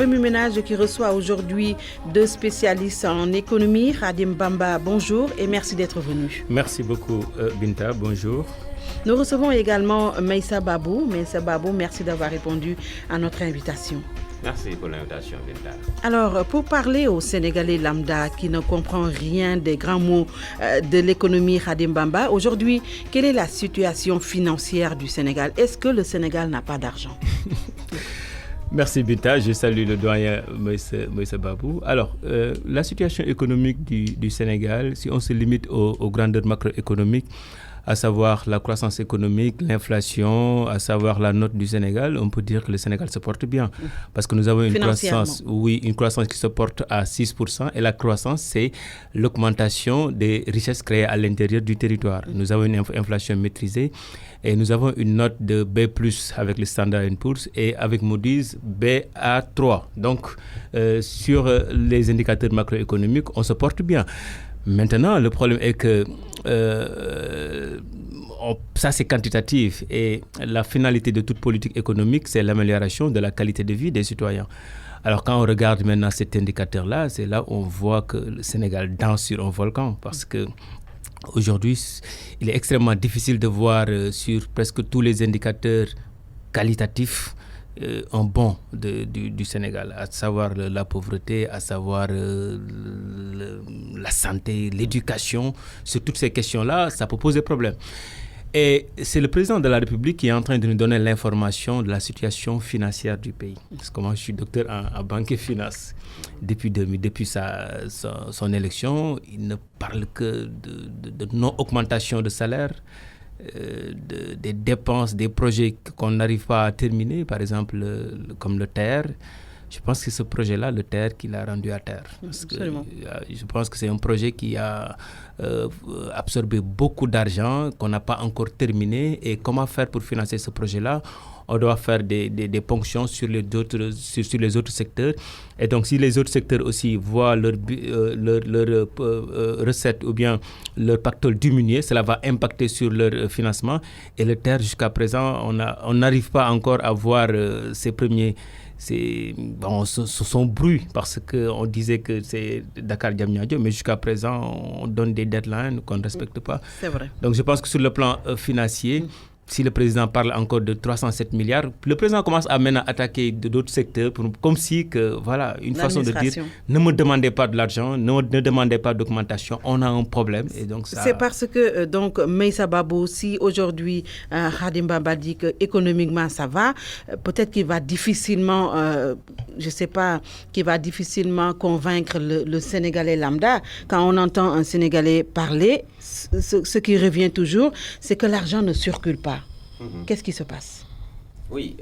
Remue Ménage qui reçoit aujourd'hui 2 spécialistes en économie. Khadim Bamba, bonjour et merci d'être venu. Merci beaucoup Binta, bonjour. Nous recevons également Meissa Babou. Meissa Babou, merci d'avoir répondu à notre invitation. Merci pour l'invitation, Binta. Alors, pour parler aux Sénégalais lambda qui ne comprend rien des grands mots de l'économie Khadim Bamba, aujourd'hui, quelle est la situation financière du Sénégal? Est-ce que le Sénégal n'a pas d'argent? Merci Binta, je salue le doyen Meissa Babou. Alors, la situation économique du Sénégal, si on se limite aux grandeurs macroéconomiques, à savoir la croissance économique, l'inflation, à savoir la note du Sénégal, on peut dire que le Sénégal se porte bien. Parce que nous avons une croissance qui se porte à 6%. Et la croissance, c'est l'augmentation des richesses créées à l'intérieur du territoire. Nous avons une inflation maîtrisée et nous avons une note de B+, avec le Standard & Poor's et avec Moody's BA3. Donc, sur les indicateurs macroéconomiques, on se porte bien. Maintenant, le problème est que ça, c'est quantitatif et la finalité de toute politique économique, c'est l'amélioration de la qualité de vie des citoyens. Alors, quand on regarde maintenant cet indicateur-là, c'est là où on voit que le Sénégal danse sur un volcan parce que aujourd'hui, il est extrêmement difficile de voir sur presque tous les indicateurs qualitatifs un bond du Sénégal, à savoir la pauvreté, à savoir la santé, l'éducation. Sur toutes ces questions-là, ça peut poser problème. Et c'est le président de la République qui est en train de nous donner l'information de la situation financière du pays. Parce que moi, je suis docteur en banque et finance. Depuis son élection, il ne parle que de non-augmentation de salaire, des dépenses, des projets qu'on n'arrive pas à terminer, par exemple comme le TER. Je pense que ce projet-là, le TER, qu'il a rendu à terre. Parce que, je pense que c'est un projet qui a absorbé beaucoup d'argent, qu'on n'a pas encore terminé. Et comment faire pour financer ce projet-là? On doit faire des ponctions sur les autres secteurs. Et donc, si les autres secteurs aussi voient leur recettes ou bien leur pactole diminuer, cela va impacter sur leur financement. Et le TER, jusqu'à présent, on n'arrive pas encore à voir son bruit, parce qu'on disait que c'est Dakar-Diamniadio, mais jusqu'à présent, on donne des deadlines qu'on ne respecte pas. C'est vrai. Donc, je pense que sur le plan financier, si le président parle encore de 307 milliards, le président commence à maintenant attaquer d'autres secteurs, comme si, une façon de dire, ne me demandez pas de l'argent, ne demandez pas d'augmentation, on a un problème. Et donc ça... C'est parce que, Meissa Babou, si aujourd'hui, Khadim Bamba dit qu'économiquement ça va, peut-être qu'il va difficilement, convaincre le Sénégalais lambda. Quand on entend un Sénégalais parler, ce qui revient toujours, c'est que l'argent ne circule pas. Qu'est-ce qui se passe? Oui,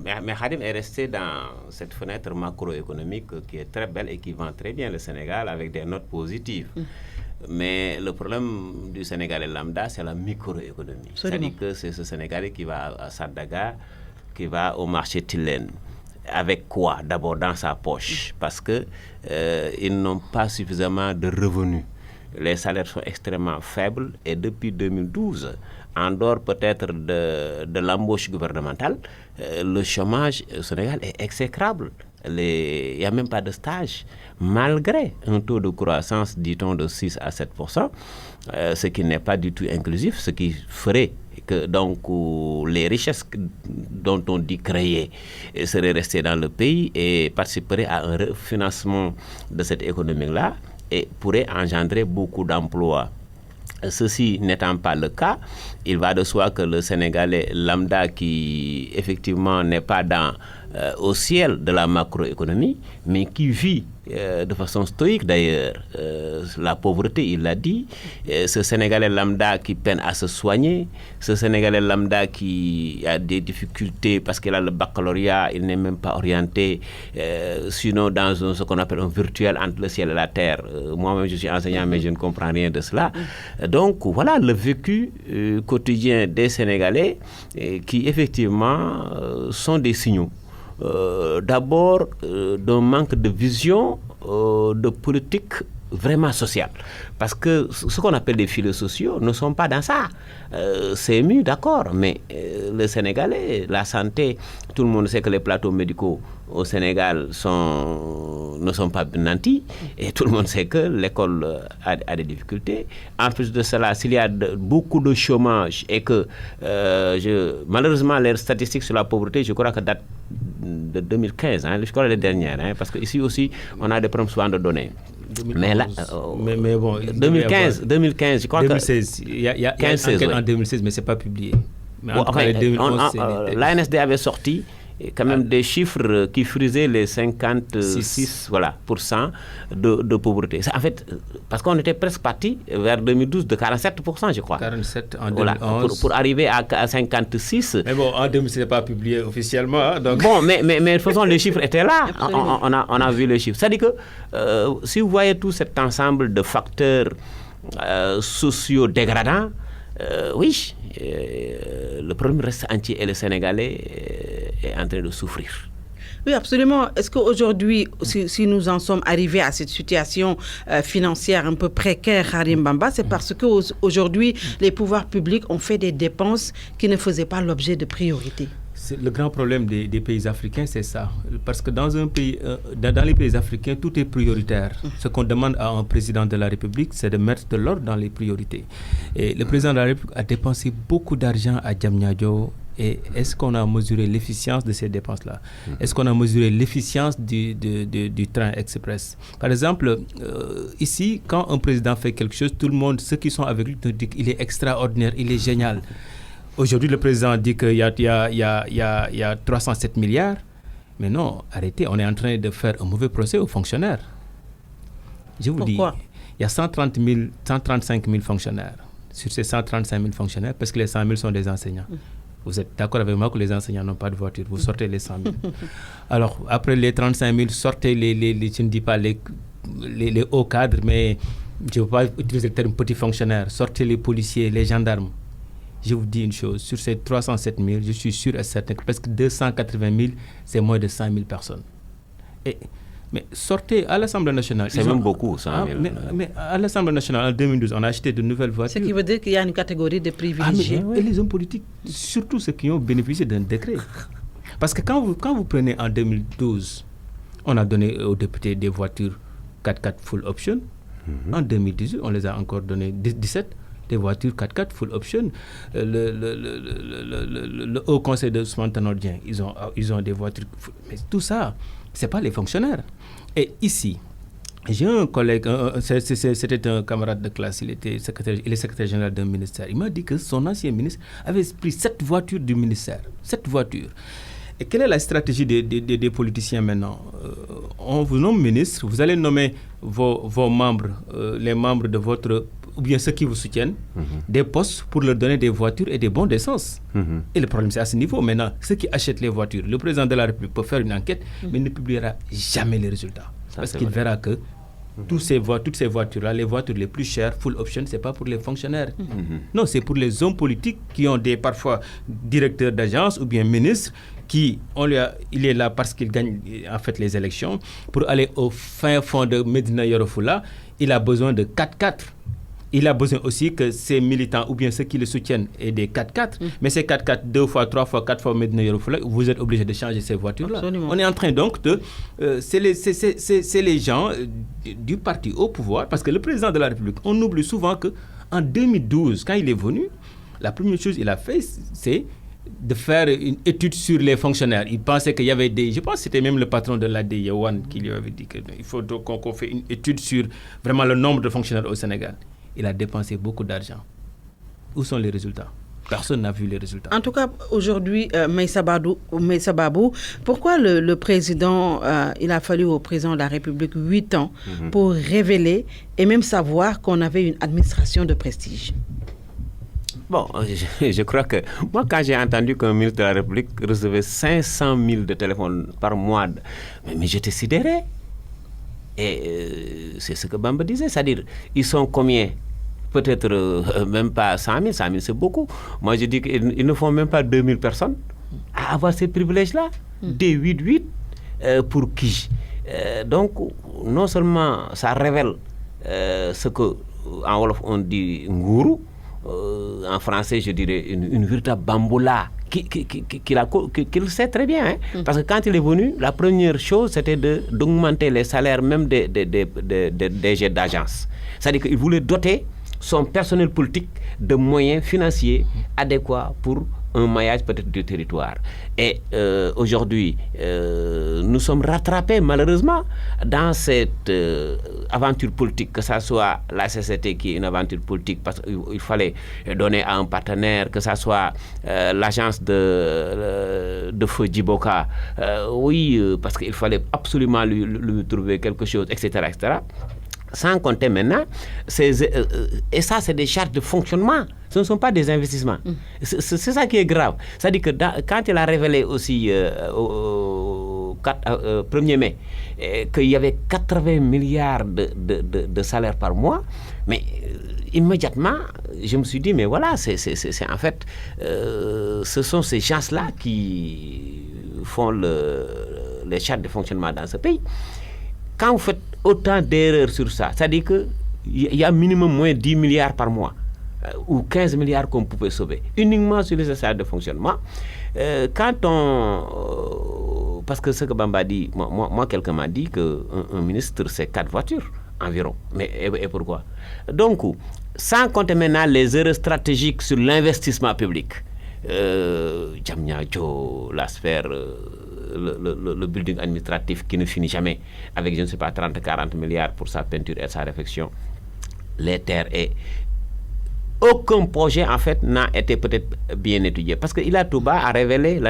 mais Khadim est resté dans cette fenêtre macroéconomique qui est très belle et qui vend très bien le Sénégal avec des notes positives. Mais le problème du Sénégalais lambda, c'est la microéconomie. C'est-à-dire que c'est ce Sénégalais qui va à Sandaga, qui va au marché Tilène. Avec quoi? D'abord dans sa poche, parce que ils n'ont pas suffisamment de revenus. Les salaires sont extrêmement faibles et depuis 2012, en dehors peut-être de l'embauche gouvernementale, le chômage au Sénégal est exécrable. Il n'y a même pas de stage, malgré un taux de croissance, dit-on, de 6 à 7%, ce qui n'est pas du tout inclusif, ce qui ferait que donc les richesses dont on dit créer seraient restées dans le pays et participeraient à un refinancement de cette économie-là et pourraient engendrer beaucoup d'emplois. Ceci n'étant pas le cas, il va de soi que le Sénégalais lambda qui effectivement n'est pas au ciel de la macroéconomie, mais qui vit de façon stoïque d'ailleurs la pauvreté, il l'a dit, ce Sénégalais lambda qui peine à se soigner, ce Sénégalais lambda qui a des difficultés parce qu'il a le baccalauréat, il n'est même pas orienté, sinon dans ce qu'on appelle un virtuel entre le ciel et la terre. Moi-même je suis enseignant mais je ne comprends rien de cela. Donc voilà le vécu quotidien des Sénégalais qui effectivement sont des signaux. D'abord d'un manque de vision de politique vraiment social. Parce que ce qu'on appelle des filets sociaux ne sont pas dans ça. C'est mieux, d'accord, mais le Sénégalais, la santé, tout le monde sait que les plateaux médicaux au Sénégal ne sont pas nantis, et tout le monde sait que l'école a des difficultés. En plus de cela, s'il y a beaucoup de chômage et que malheureusement les statistiques sur la pauvreté, je crois que datent de 2015, je crois les dernières, parce qu'ici aussi on a des problèmes souvent de données. 2011. Mais là, mais bon, 2015, je crois 2016, il y a une enquête en 2016, mais ce n'est pas publié. Mais en 2011, l'ANSD avait sorti quand même des chiffres qui frisaient les 56% de pauvreté. En fait, parce qu'on était presque parti vers 2012 de 47%, je crois. 47 en 2011. Voilà, pour arriver à 56. Mais bon, en 2000, ce n'est pas publié officiellement. Donc... Bon, mais de toute façon, les chiffres étaient là. On a vu les chiffres. C'est-à-dire que si vous voyez tout cet ensemble de facteurs sociaux dégradants, oui, le problème reste entier et le Sénégalais est en train de souffrir. Oui, absolument. Est-ce qu'aujourd'hui, si nous en sommes arrivés à cette situation financière un peu précaire, Harim Bamba, c'est parce qu'aujourd'hui, les pouvoirs publics ont fait des dépenses qui ne faisaient pas l'objet de priorité? Le grand problème des pays africains, c'est ça. Parce que dans les pays africains, tout est prioritaire. Ce qu'on demande à un président de la République, c'est de mettre de l'ordre dans les priorités. Et le président de la République a dépensé beaucoup d'argent à Diamniadio. Et est-ce qu'on a mesuré l'efficience de ces dépenses-là? Est-ce qu'on a mesuré l'efficience du train express? Par exemple, ici, quand un président fait quelque chose, tout le monde, ceux qui sont avec lui, disent qu'il est extraordinaire, il est génial. Aujourd'hui, le président dit qu'il y a 307 milliards. Mais non, arrêtez, on est en train de faire un mauvais procès aux fonctionnaires. Je vous dis, il y a 135 000 fonctionnaires. Sur ces 135 000 fonctionnaires, parce que les 100 000 sont des enseignants. Vous êtes d'accord avec moi que les enseignants n'ont pas de voiture. Vous sortez les 100 000. Alors, après les 35 000, sortez je ne dis pas les hauts cadres, mais je ne veux pas utiliser le terme petits fonctionnaires. Sortez les policiers, les gendarmes. Je vous dis une chose, sur ces 307 000, je suis sûr et certain que presque 280 000, c'est moins de 100 000 personnes. Mais sortez à l'Assemblée nationale. C'est même beaucoup, 100 000. Mais à l'Assemblée nationale, en 2012, on a acheté de nouvelles voitures. Ce qui veut dire qu'il y a une catégorie de privilégiés. Et les hommes politiques, surtout ceux qui ont bénéficié d'un décret. Parce que quand vous prenez en 2012, on a donné aux députés des voitures 4x4 full option. En 2018, on les a encore donné 17. Des voitures 4x4 full option. Le Haut Conseil de Ousmane Tanor Dieng, ils ont des voitures. Mais tout ça, ce n'est pas les fonctionnaires. Et ici, j'ai un collègue, c'était un camarade de classe, il est secrétaire général d'un ministère. Il m'a dit que son ancien ministre avait pris 7 voitures du ministère. 7 voitures. Et quelle est la stratégie des politiciens maintenant? On vous nomme ministre, vous allez nommer vos membres, les membres de votre... ou bien ceux qui vous soutiennent, des postes pour leur donner des voitures et des bons d'essence. Et le problème, c'est à ce niveau. Maintenant, ceux qui achètent les voitures, le président de la République peut faire une enquête, mais il ne publiera jamais les résultats. Parce qu'il verra que toutes ces voitures-là, les voitures les plus chères, full option, ce n'est pas pour les fonctionnaires. Non, c'est pour les hommes politiques qui ont parfois directeurs d'agence ou bien ministres, il est là parce qu'il gagne en fait les élections. Pour aller au fin fond de Médina Yoro Fula, il a besoin de 4x4. Il a besoin aussi que ses militants ou bien ceux qui le soutiennent aient des 4x4. Mais ces 4x4, 2 fois, 3 fois, 4 fois Médina Yoro Fula, vous êtes obligé de changer ces voitures-là. Absolument. On est en train donc de... c'est les gens du parti au pouvoir, parce que le président de la République, on oublie souvent qu'en 2012, quand il est venu, la première chose qu'il a fait, c'est de faire une étude sur les fonctionnaires. Il pensait qu'il y avait je pense que c'était même le patron de l'AD, Yawan, qui lui avait dit qu'il faut qu'on fait une étude sur vraiment le nombre de fonctionnaires au Sénégal. Il a dépensé beaucoup d'argent. Où sont les résultats? Personne n'a vu les résultats. En tout cas, aujourd'hui, Meïssa Babou, pourquoi le président, il a fallu au président de la République 8 ans pour révéler et même savoir qu'on avait une administration de prestige? Bon, je crois que moi, quand j'ai entendu qu'un ministre de la République recevait 500 000 de téléphones par mois, mais j'étais sidéré. Et c'est ce que Bamba disait, c'est-à-dire, ils sont combien? Peut-être même pas 100 000, 100 000 c'est beaucoup. Moi je dis qu'ils ne font même pas 2000 personnes à avoir ces privilèges-là, des 8-8 pour qui? Donc, non seulement ça révèle ce que en Wolof on dit nguru, en français je dirais une véritable bamboula qu'il sait très bien, hein, parce que quand il est venu, la première chose c'était d'augmenter les salaires même des DG d'agence. C'est-à-dire qu'il voulait doter son personnel politique de moyens financiers adéquats pour un maillage peut-être du territoire. Et aujourd'hui, nous sommes rattrapés malheureusement dans cette aventure politique, que ce soit la CCT qui est une aventure politique parce qu'il fallait donner à un partenaire, que ce soit l'agence de Feu Djiboka, parce qu'il fallait absolument lui trouver quelque chose, etc., etc. Sans compter maintenant, et ça c'est des charges de fonctionnement, ce ne sont pas des investissements. C'est ça qui est grave. C'est-à-dire que quand il a révélé aussi au 1er mai qu'il y avait 80 milliards de salaires par mois, mais immédiatement je me suis dit mais voilà, c'est en fait ce sont ces gens-là qui font les charges de fonctionnement dans ce pays. Quand vous faites autant d'erreurs sur ça, c'est-à-dire qu'il y a minimum moins 10 milliards par mois, ou 15 milliards qu'on pouvait sauver, uniquement sur les charges de fonctionnement. Parce que ce que Bamba dit, moi quelqu'un m'a dit qu'un ministre c'est 4 voitures environ. Mais et pourquoi? Donc, sans compter maintenant les erreurs stratégiques sur l'investissement public, Diamniadio, la sphère, le building administratif qui ne finit jamais avec, je ne sais pas, 30-40 milliards pour sa peinture et sa réfection, les terres, et aucun projet en fait n'a été peut-être bien étudié. Parce que Ila Touba a révélé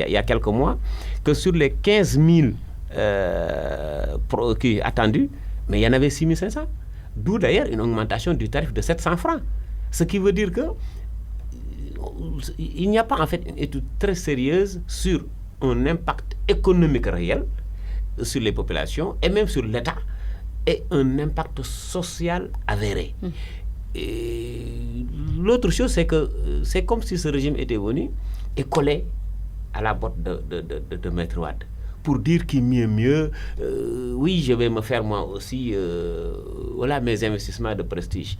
il y a quelques mois que sur les 15 000 qui attendus, mais il y en avait 6 500. D'où d'ailleurs une augmentation du tarif de 700 francs. Ce qui veut dire que il n'y a pas en fait une étude très sérieuse sur un impact économique réel sur les populations et même sur l'État, et un impact social avéré. Et l'autre chose, c'est que c'est comme si ce régime était venu et collé à la botte de Maître Wade pour dire qu'il mieux, oui, je vais me faire moi aussi, voilà mes investissements de prestige.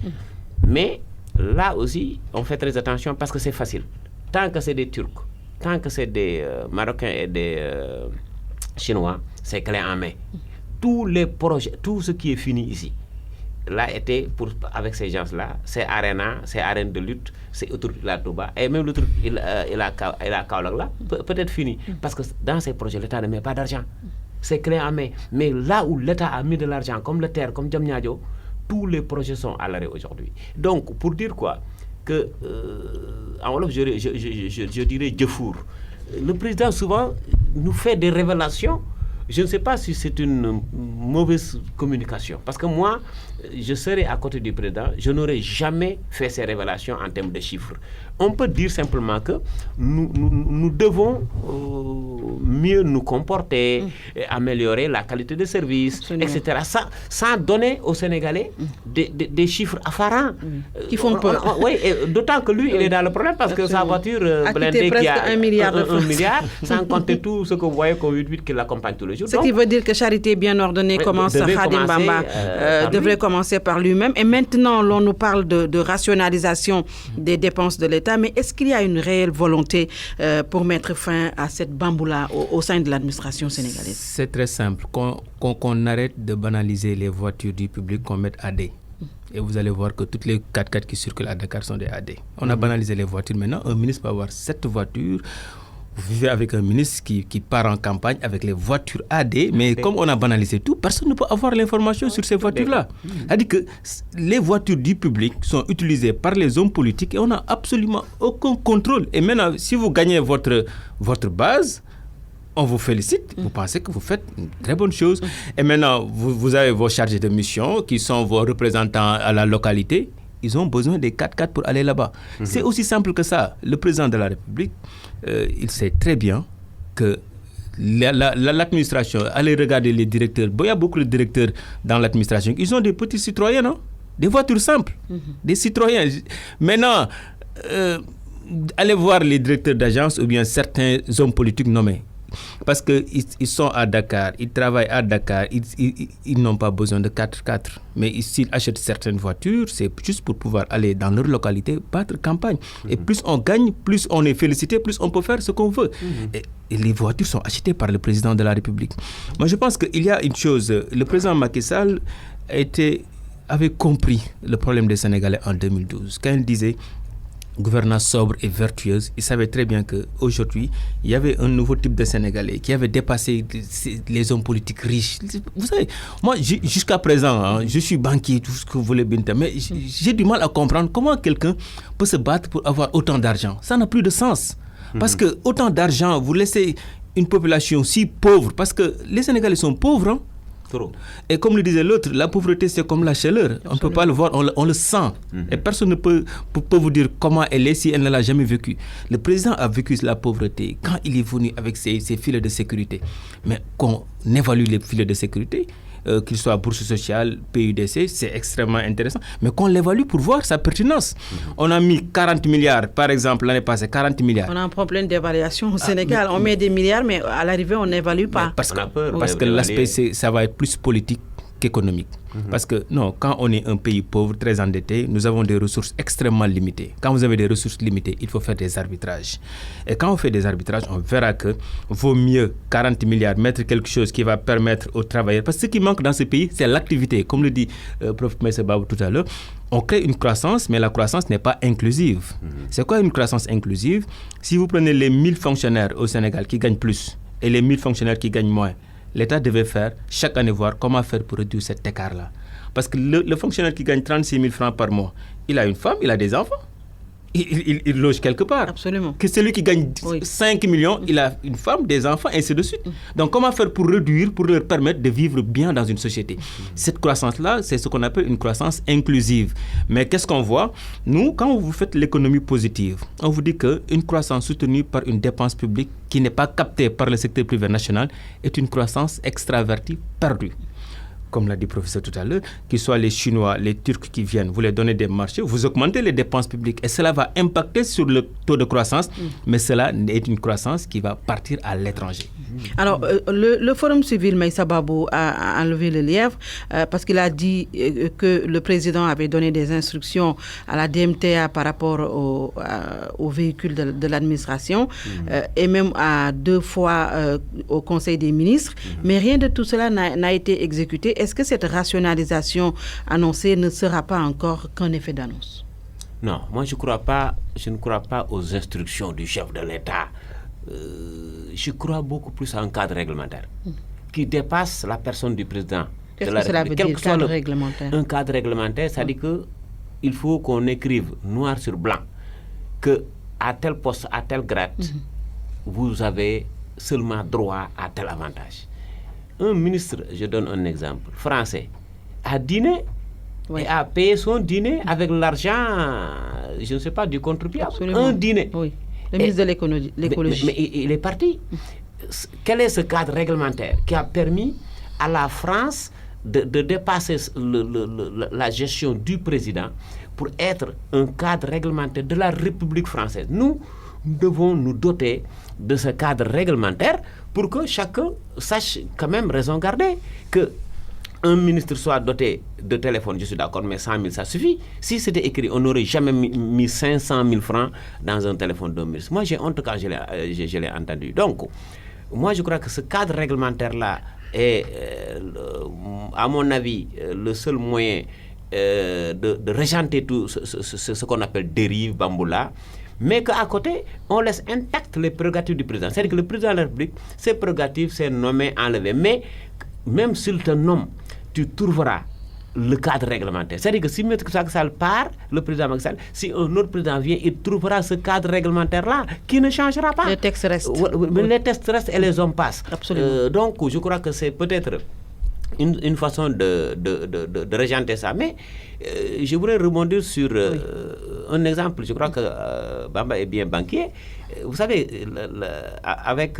Mais là aussi, on fait très attention parce que c'est facile. Tant que c'est des Turcs, tant que c'est des Marocains et des Chinois, c'est clé en main. Tous les projets, tout ce qui est fini ici, là était avec ces gens-là, c'est Arena, c'est arène de lutte, c'est autoroute la Touba, et même l'autre il a Kaolack là, peut-être fini, parce que dans ces projets l'État ne met pas d'argent, c'est clé en main. Mais là où l'État a mis de l'argent, comme le terre, comme Diamniadio, tous les projets sont à l'arrêt aujourd'hui. Donc pour dire quoi, que en Wolof je dirais Djefour, le président souvent nous fait des révélations. Je ne sais pas si c'est une mauvaise communication. Parce que moi, je serais à côté du président, je n'aurais jamais fait ces révélations en termes de chiffres. On peut dire simplement que nous devons mieux nous comporter, améliorer la qualité de service, etc. Sans donner aux Sénégalais des chiffres affarants. Qui font peur. Oui, d'autant que lui, il est dans le problème parce que sa voiture blindée qui a 1 milliard, sans compter tout ce que vous voyez comme 8 qui l'accompagne tous les jours. Ce qui veut dire que charité bien ordonnée Khadim Bamba devrait commencer par lui-même. Et maintenant, l'on nous parle de rationalisation des dépenses de l'État. Mais est-ce qu'il y a une réelle volonté pour mettre fin à cette bamboula au sein de l'administration sénégalaise? C'est très simple. Qu'on arrête de banaliser les voitures du public, qu'on mette AD. Et vous allez voir que toutes les 4x4 qui circulent à Dakar sont des AD. On a banalisé les voitures. Maintenant, un ministre peut avoir 7 voitures. Vous vivez avec un ministre qui part en campagne avec les voitures AD, mais comme on a banalisé tout, personne ne peut avoir l'information sur ces voitures-là. C'est-à-dire que les voitures du public sont utilisées par les hommes politiques et on n'a absolument aucun contrôle. Et maintenant, si vous gagnez votre base, on vous félicite, vous pensez que vous faites une très bonne chose. Et maintenant, vous avez vos chargés de mission qui sont vos représentants à la localité. Ils ont besoin des 4x4 pour aller là-bas. C'est aussi simple que ça. Le président de la République, il sait très bien que l'administration, allez regarder les directeurs, il y a beaucoup de directeurs dans l'administration, ils ont des petits citoyens, non? Des voitures simples, des citoyens. Maintenant, allez voir les directeurs d'agence ou bien certains hommes politiques nommés. Parce qu'ils sont à Dakar, ils travaillent à Dakar, ils n'ont pas besoin de 4x4. Mais s'ils achètent certaines voitures, c'est juste pour pouvoir aller dans leur localité, battre campagne. Et plus on gagne, plus on est félicité, plus on peut faire ce qu'on veut. Et les voitures sont achetées par le président de la République. Moi, je pense qu'il y a une chose. Le président Macky Sall avait compris le problème des Sénégalais en 2012. Quand il disait gouvernance sobre et vertueuse, il savait très bien qu'aujourd'hui, il y avait un nouveau type de Sénégalais qui avait dépassé les hommes politiques riches. Vous savez, moi, jusqu'à présent, je suis banquier, tout ce que vous voulez, Binta, mais j'ai du mal à comprendre comment quelqu'un peut se battre pour avoir autant d'argent. Ça n'a plus de sens. Parce que autant d'argent, vous laissez une population si pauvre, parce que les Sénégalais sont pauvres, hein. Et comme le disait l'autre, la pauvreté c'est comme la chaleur. Absolument. On ne peut pas le voir, on le sent. Et personne ne peut vous dire comment elle est si elle ne l'a jamais vécu. Le président a vécu la pauvreté quand il est venu avec ses filets de sécurité. Mais qu'on évalue les filets de sécurité, qu'ils soient bourse sociale, PUDC, c'est extrêmement intéressant. Mais qu'on l'évalue pour voir sa pertinence. On a mis 40 milliards, par exemple, l'année passée, 40 milliards. On a un problème d'évaluation au Sénégal. On met des milliards, mais à l'arrivée, on n'évalue pas. Parce que l'aspect, ça va être plus politique qu'économique. Parce que non, quand on est un pays pauvre, très endetté, nous avons des ressources extrêmement limitées. Quand vous avez des ressources limitées, il faut faire des arbitrages. Et quand on fait des arbitrages, on verra que vaut mieux 40 milliards mettre quelque chose qui va permettre aux travailleurs. Parce que ce qui manque dans ce pays, c'est l'activité. Comme le dit Prof. Maïssa Babou tout à l'heure, on crée une croissance, mais la croissance n'est pas inclusive. C'est quoi une croissance inclusive? Si vous prenez les 1000 fonctionnaires au Sénégal qui gagnent plus et les 1000 fonctionnaires qui gagnent moins, l'État devait faire, chaque année, voir comment faire pour réduire cet écart-là. Parce que le fonctionnaire qui gagne 36 000 francs par mois, il a une femme, il a des enfants. Il loge quelque part. Absolument. Que celui qui gagne 5 millions, il a une femme, des enfants, et ainsi de suite. Donc, comment faire pour réduire, pour leur permettre de vivre bien dans une société? Cette croissance-là, c'est ce qu'on appelle une croissance inclusive. Mais qu'est-ce qu'on voit? Nous, quand vous faites l'économie positive, on vous dit qu'une croissance soutenue par une dépense publique qui n'est pas captée par le secteur privé national est une croissance extravertie perdue. Comme l'a dit le professeur tout à l'heure, qu'ils soient les Chinois, les Turcs qui viennent, vous les donnez des marchés, vous augmentez les dépenses publiques et cela va impacter sur le taux de croissance, mais cela est une croissance qui va partir à l'étranger. Alors, le Forum civil Maïssa Babou a enlevé le lièvre parce qu'il a dit que le président avait donné des instructions à la DMTA par rapport aux véhicules de l'administration et même à 2 fois au Conseil des ministres, mais rien de tout cela n'a été exécuté. Est-ce que cette rationalisation annoncée ne sera pas encore qu'un effet d'annonce? Non, moi je ne crois pas aux instructions du chef de l'État. Je crois beaucoup plus à un cadre réglementaire qui dépasse la personne du président. Qu'est-ce que cela veut dire, cadre réglementaire? Un cadre réglementaire, ça dit qu'il faut qu'on écrive noir sur blanc que à tel poste, à tel grade, vous avez seulement droit à tel avantage. Un ministre, je donne un exemple, français, a dîné et a payé son dîner avec l'argent, je ne sais pas, du contribuable. Absolument. Un dîner. Oui. Le ministre de l'écologie. Mais il est parti. Quel est ce cadre réglementaire qui a permis à la France de dépasser la gestion du président pour être un cadre réglementaire de la République française? Nous devons nous doter de ce cadre réglementaire pour que chacun sache quand même raison garder que un ministre soit doté de téléphone, je suis d'accord, mais 100 000, ça suffit. Si c'était écrit, on n'aurait jamais mis 500 000 francs dans un téléphone d'un ministre. Moi, j'ai honte quand je l'ai entendu. Donc, moi, je crois que ce cadre réglementaire-là est, à mon avis, le seul moyen de régenter tout ce qu'on appelle dérive, bamboula, mais qu'à côté, on laisse intactes les prérogatives du président. C'est-à-dire que le président de la République, ses prérogatives, c'est nommé, enlevé. Mais même s'il te nomme, tu trouveras le cadre réglementaire. C'est-à-dire que si M. Macky Sall part, le président Macky Sall, si un autre président vient, il trouvera ce cadre réglementaire-là qui ne changera pas. Les textes restent. Mais les textes restent et les hommes passent. Absolument. Donc, je crois que c'est peut-être une façon de régenter ça. Mais je voudrais rebondir sur un exemple. Je crois que Bamba est bien banquier. Vous savez, avec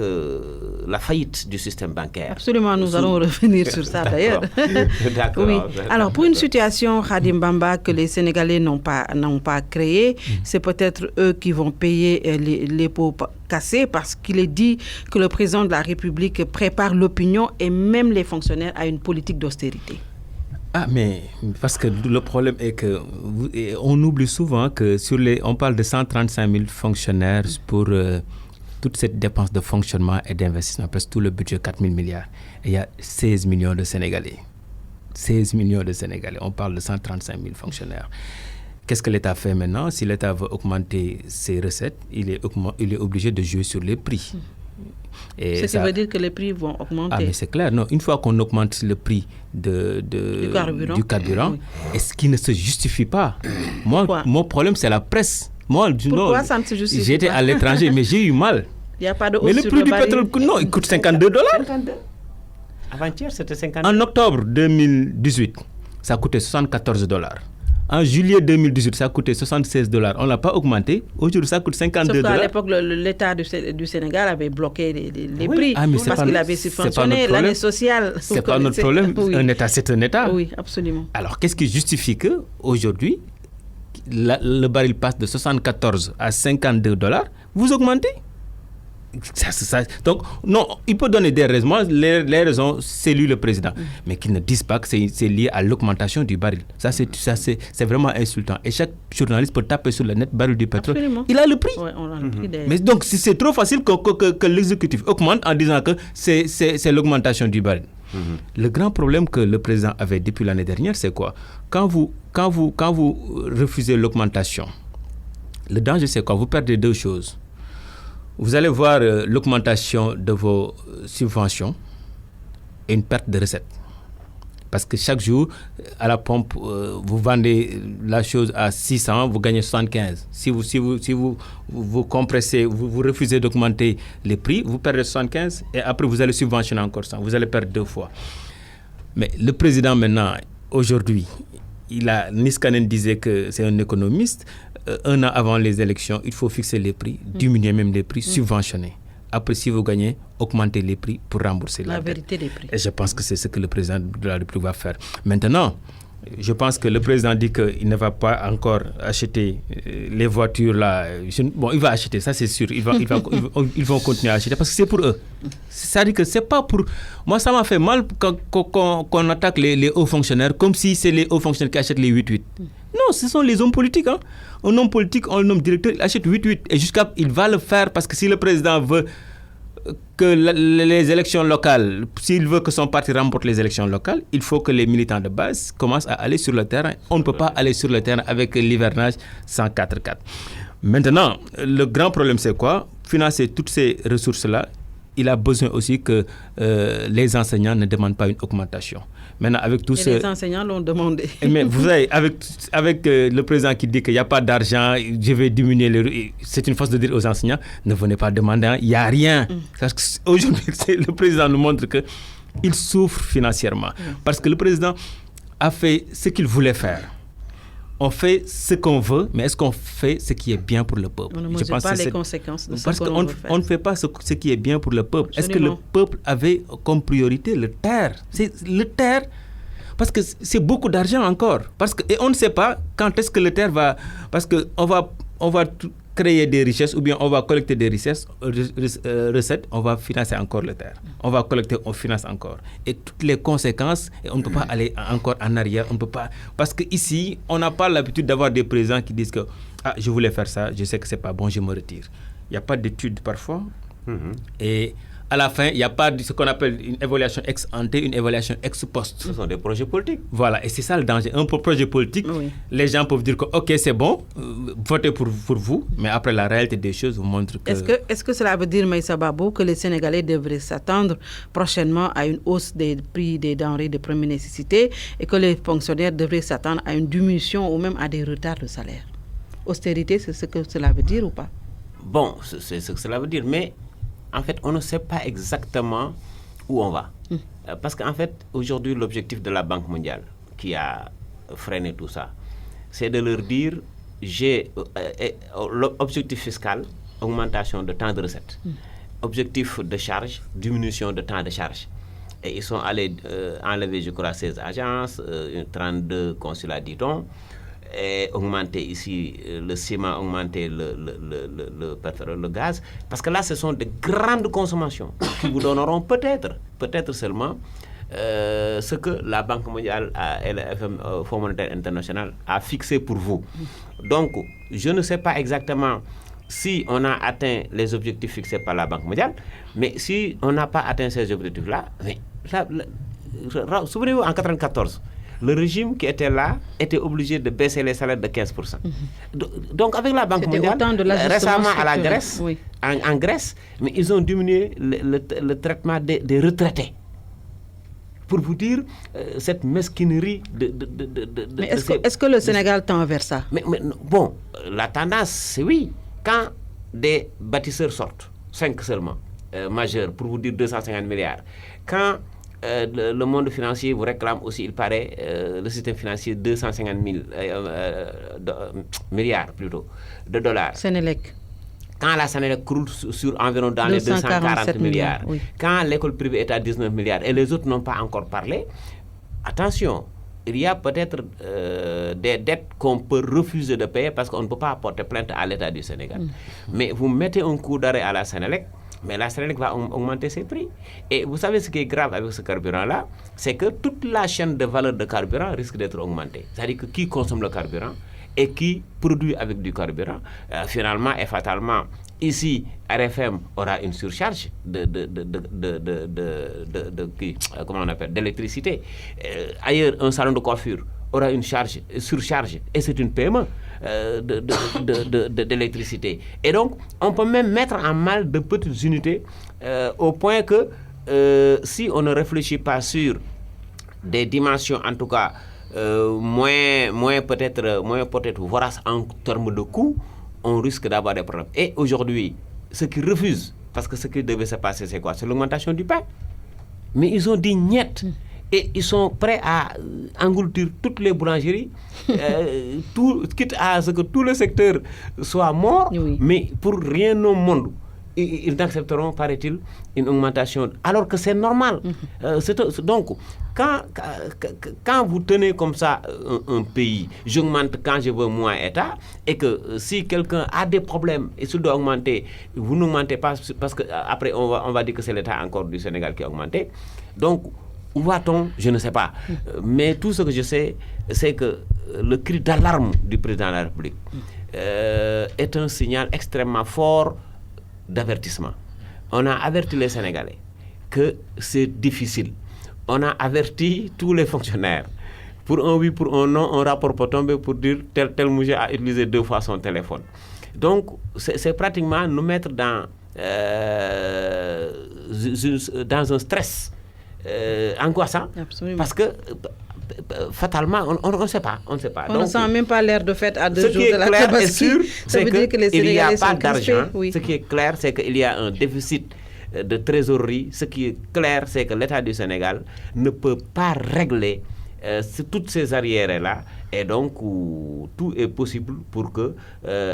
la faillite du système bancaire... Absolument, nous allons revenir sur ça d'ailleurs. D'accord. Oui. Alors, pour une situation, Khadim Bamba, que les Sénégalais n'ont pas créée, c'est peut-être eux qui vont payer les pots cassés, parce qu'il est dit que le président de la République prépare l'opinion et même les fonctionnaires à une politique d'austérité. Ah, mais parce que le problème est que on oublie souvent que on parle de 135 000 fonctionnaires pour toute cette dépense de fonctionnement et d'investissement, presque tout le budget 4 000 milliards. Et il y a 16 millions de Sénégalais. 16 millions de Sénégalais. On parle de 135 000 fonctionnaires. Qu'est-ce que l'État fait maintenant? Si l'État veut augmenter ses recettes, il est obligé de jouer sur les prix. Et ça veut dire que les prix vont augmenter. Ah, mais c'est clair. Non, une fois qu'on augmente le prix du carburant, oui. Est-ce qu'il ne se justifie pas? Moi, mon problème, c'est la presse. Pourquoi ça ne se justifie pas? J'étais à l'étranger, mais j'ai eu mal. Il n'y a pas de hausse. Mais le prix du pétrole, non, il coûte $52. Avant-hier, c'était 52. En octobre 2018, ça coûtait $74. En juillet 2018, ça coûtait $76. On ne l'a pas augmenté. Aujourd'hui, ça coûte $52. Sauf qu'à l'époque, l'État du Sénégal avait bloqué les prix parce qu'il avait subventionné l'année sociale. Ce n'est pas notre problème. Oui. Un État, c'est un État. Oui, absolument. Alors, qu'est-ce qui justifie qu'aujourd'hui, le baril passe de 74 à $52? Vous augmentez? Donc, non, il peut donner des raisons. Les raisons, c'est lui le président. Mais qu'ils ne disent pas que c'est lié à l'augmentation du baril. Ça, c'est vraiment insultant. Et chaque journaliste peut taper sur le net baril du pétrole. Absolument. Il a le prix. Ouais, on a le prix Mais donc, c'est trop facile que l'exécutif augmente en disant que c'est l'augmentation du baril. Le grand problème que le président avait depuis l'année dernière, c'est quoi? Quand vous refusez l'augmentation, le danger, c'est quoi? Vous perdez deux choses. Vous allez voir l'augmentation de vos subventions et une perte de recettes. Parce que chaque jour, à la pompe, vous vendez la chose à 600, vous gagnez 75. Si vous compressez, vous refusez d'augmenter les prix, vous perdez 75 et après vous allez subventionner encore 100. Vous allez perdre deux fois. Mais le président maintenant, aujourd'hui, Niskanen disait que c'est un économiste. Un an avant les élections, il faut fixer les prix, diminuer même les prix, subventionner. Après, si vous gagnez, augmenter les prix pour rembourser la dette. La vérité des prix. Et je pense que c'est ce que le président de la République va faire. Maintenant, je pense que le président dit qu'il ne va pas encore acheter les voitures là. Bon, il va acheter, ça c'est sûr. Ils vont continuer à acheter parce que c'est pour eux. C'est-à-dire que c'est pas pour... Moi, ça m'a fait mal qu'on attaque les hauts fonctionnaires comme si c'est les hauts fonctionnaires qui achètent les 8-8. Non, ce sont les hommes politiques. Un homme politique, un homme directeur, il achète 8-8. Et il va le faire parce que si le président veut que les élections locales, s'il veut que son parti remporte les élections locales, il faut que les militants de base commencent à aller sur le terrain. On ne peut pas aller sur le terrain avec l'hivernage sans 4-4. Maintenant, le grand problème, c'est quoi? Financer toutes ces ressources-là, il a besoin aussi que les enseignants ne demandent pas une augmentation. Maintenant, avec tout les enseignants l'ont demandé. Mais vous savez, avec le président qui dit qu'il n'y a pas d'argent, je vais diminuer c'est une façon de dire aux enseignants, ne venez pas demander, il n'y a rien. Parce qu'aujourd'hui, le président nous montre qu'il souffre financièrement. Parce que le président a fait ce qu'il voulait faire. On fait ce qu'on veut, mais est-ce qu'on fait ce qui est bien pour le peuple? On ne mesure pas les conséquences de ce qu'on veut faire. On ne fait pas ce qui est bien pour le peuple. Absolument. Est-ce que le peuple avait comme priorité le terre? C'est le terre, parce que c'est beaucoup d'argent encore. Et on ne sait pas quand est-ce que le terre va... Parce qu'on va créer des richesses ou bien on va collecter des recettes, on va financer encore le terre. On va collecter, on finance encore. Et toutes les conséquences, on ne peut pas aller encore en arrière, on ne peut pas... Parce qu'ici, on n'a pas l'habitude d'avoir des présidents qui disent que je voulais faire ça, je sais que ce n'est pas bon, je me retire. Il n'y a pas d'études parfois. Et à la fin, il n'y a pas ce qu'on appelle une évaluation ex ante, une évaluation ex post. Ce sont des projets politiques. Voilà, et c'est ça le danger. Un projet politique, les gens peuvent dire que ok, c'est bon, votez pour vous, mais après la réalité des choses vous montre que... Est-ce que cela veut dire, Maïssa Babou, que les Sénégalais devraient s'attendre prochainement à une hausse des prix des denrées de première nécessité et que les fonctionnaires devraient s'attendre à une diminution ou même à des retards de salaire? Austérité, c'est ce que cela veut dire ou pas? Bon, c'est ce que cela veut dire, mais en fait, on ne sait pas exactement où on va. Parce qu'en fait, aujourd'hui, l'objectif de la Banque mondiale, qui a freiné tout ça, c'est de leur dire, l'objectif fiscal, augmentation de temps de recettes. Objectif de charge, diminution de temps de charge. Et ils sont allés enlever, je crois, 16 agences, 32 consulats, dit-on, et augmenter ici le ciment, augmenter le pétrole, le gaz. Parce que là, ce sont de grandes consommations qui vous donneront peut-être seulement, ce que la Banque mondiale et le Fonds monétaire international a fixé pour vous. Donc, je ne sais pas exactement si on a atteint les objectifs fixés par la Banque mondiale, mais si on n'a pas atteint ces objectifs-là, souvenez-vous, en 1994, le régime qui était là était obligé de baisser les salaires de 15%. Donc, avec la Banque mondiale, récemment à la Grèce, oui. en Grèce, mais ils ont diminué le traitement des retraités. Pour vous dire cette mesquinerie Mais est-ce que le Sénégal tend vers ça? Mais bon, la tendance, c'est oui. Quand des bâtisseurs sortent, 5 seulement, majeurs, pour vous dire 250 milliards, quand le monde financier vous réclame aussi, il paraît, le système financier 250 milliards plutôt, de dollars. Sénélec. Quand la Sénélec croule sur environ dans les 240 milliards, oui. Quand l'école privée est à 19 milliards et les autres n'ont pas encore parlé, attention, il y a peut-être des dettes qu'on peut refuser de payer parce qu'on ne peut pas porter plainte à l'État du Sénégal. Mais vous mettez un coup d'arrêt à la Sénélec, mais la Sénélec va augmenter ses prix. Et vous savez ce qui est grave avec ce carburant-là, c'est que toute la chaîne de valeur de carburant risque d'être augmentée. C'est-à-dire que qui consomme le carburant et qui produit avec du carburant, finalement et fatalement, ici, RFM aura une surcharge comment on appelle, d'électricité. Ailleurs, un salon de coiffure aura une surcharge, et c'est une PME d'électricité. Et donc, on peut même mettre en mal de petites unités au point que si on ne réfléchit pas sur des dimensions, en tout cas, moins peut-être voraces en termes de coûts, on risque d'avoir des problèmes. Et aujourd'hui, ceux qui refusent, parce que ce qui devait se passer, c'est quoi? C'est l'augmentation du pain. Mais ils ont dit niet. Et ils sont prêts à engloutir toutes les boulangeries, quitte à ce que tout le secteur soit mort, oui. Mais pour rien au monde. Ils n'accepteront, paraît-il, une augmentation, alors que c'est normal. Donc, quand vous tenez comme ça un pays, j'augmente quand je veux moins État, et que si quelqu'un a des problèmes et s'il doit augmenter, vous n'augmentez pas, parce qu'après on va dire que c'est l'État encore du Sénégal qui a augmenté. Donc, où va-t-on? Je ne sais pas. Mais tout ce que je sais, c'est que le cri d'alarme du président de la République est un signal extrêmement fort d'avertissement. On a averti les Sénégalais que c'est difficile. On a averti tous les fonctionnaires. Pour un oui, pour un non, un rapport peut tomber pour dire tel monsieur a utilisé 2 fois son téléphone. Donc, c'est pratiquement nous mettre dans un stress angoissant. Absolument. Parce que fatalement, on ne sait pas. On donc, ne sent même pas l'air de fête à 2 jours de la Tabaski. Ça veut dire que les Sénégalais sont crispés. Oui. Ce qui est clair, c'est qu'il y a un déficit de trésorerie. Ce qui est clair, c'est que l'État du Sénégal ne peut pas régler toutes ces arriérés-là. Et donc, tout est possible pour que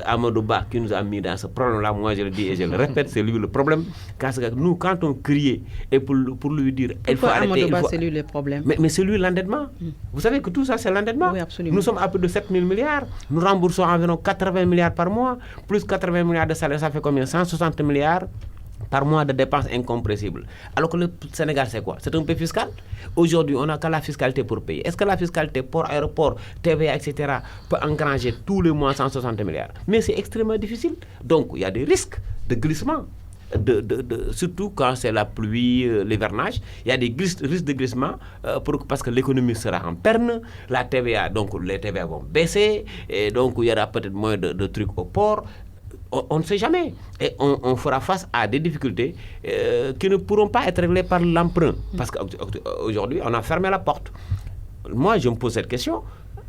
Amadou Ba, qui nous a mis dans ce problème-là, moi je le dis et je le répète, c'est lui le problème. Parce que nous, quand on criait, et pour lui dire... Pourquoi Amadou Ba, c'est lui le problème? Mais c'est lui l'endettement. Vous savez que tout ça, c'est l'endettement. Oui, absolument. Nous sommes à plus de 7 000 milliards. Nous remboursons environ 80 milliards par mois. Plus 80 milliards de salaire, ça fait combien? 160 milliards par mois de dépenses incompressibles. Alors que le Sénégal, c'est quoi? C'est un pays fiscal. Aujourd'hui, on n'a qu'à la fiscalité pour payer. Est-ce que la fiscalité pour aéroport, TVA, etc. peut engranger tous les mois 160 milliards? Mais c'est extrêmement difficile. Donc, il y a des risques de glissement. Surtout quand c'est la pluie, l'hivernage, il y a des risques de glissement parce que l'économie sera en perne, la TVA, donc les TVA vont baisser, et donc il y aura peut-être moins de trucs au port. On ne sait jamais. Et on fera face à des difficultés qui ne pourront pas être réglées par l'emprunt. Parce qu'aujourd'hui, on a fermé la porte. Moi, je me pose cette question.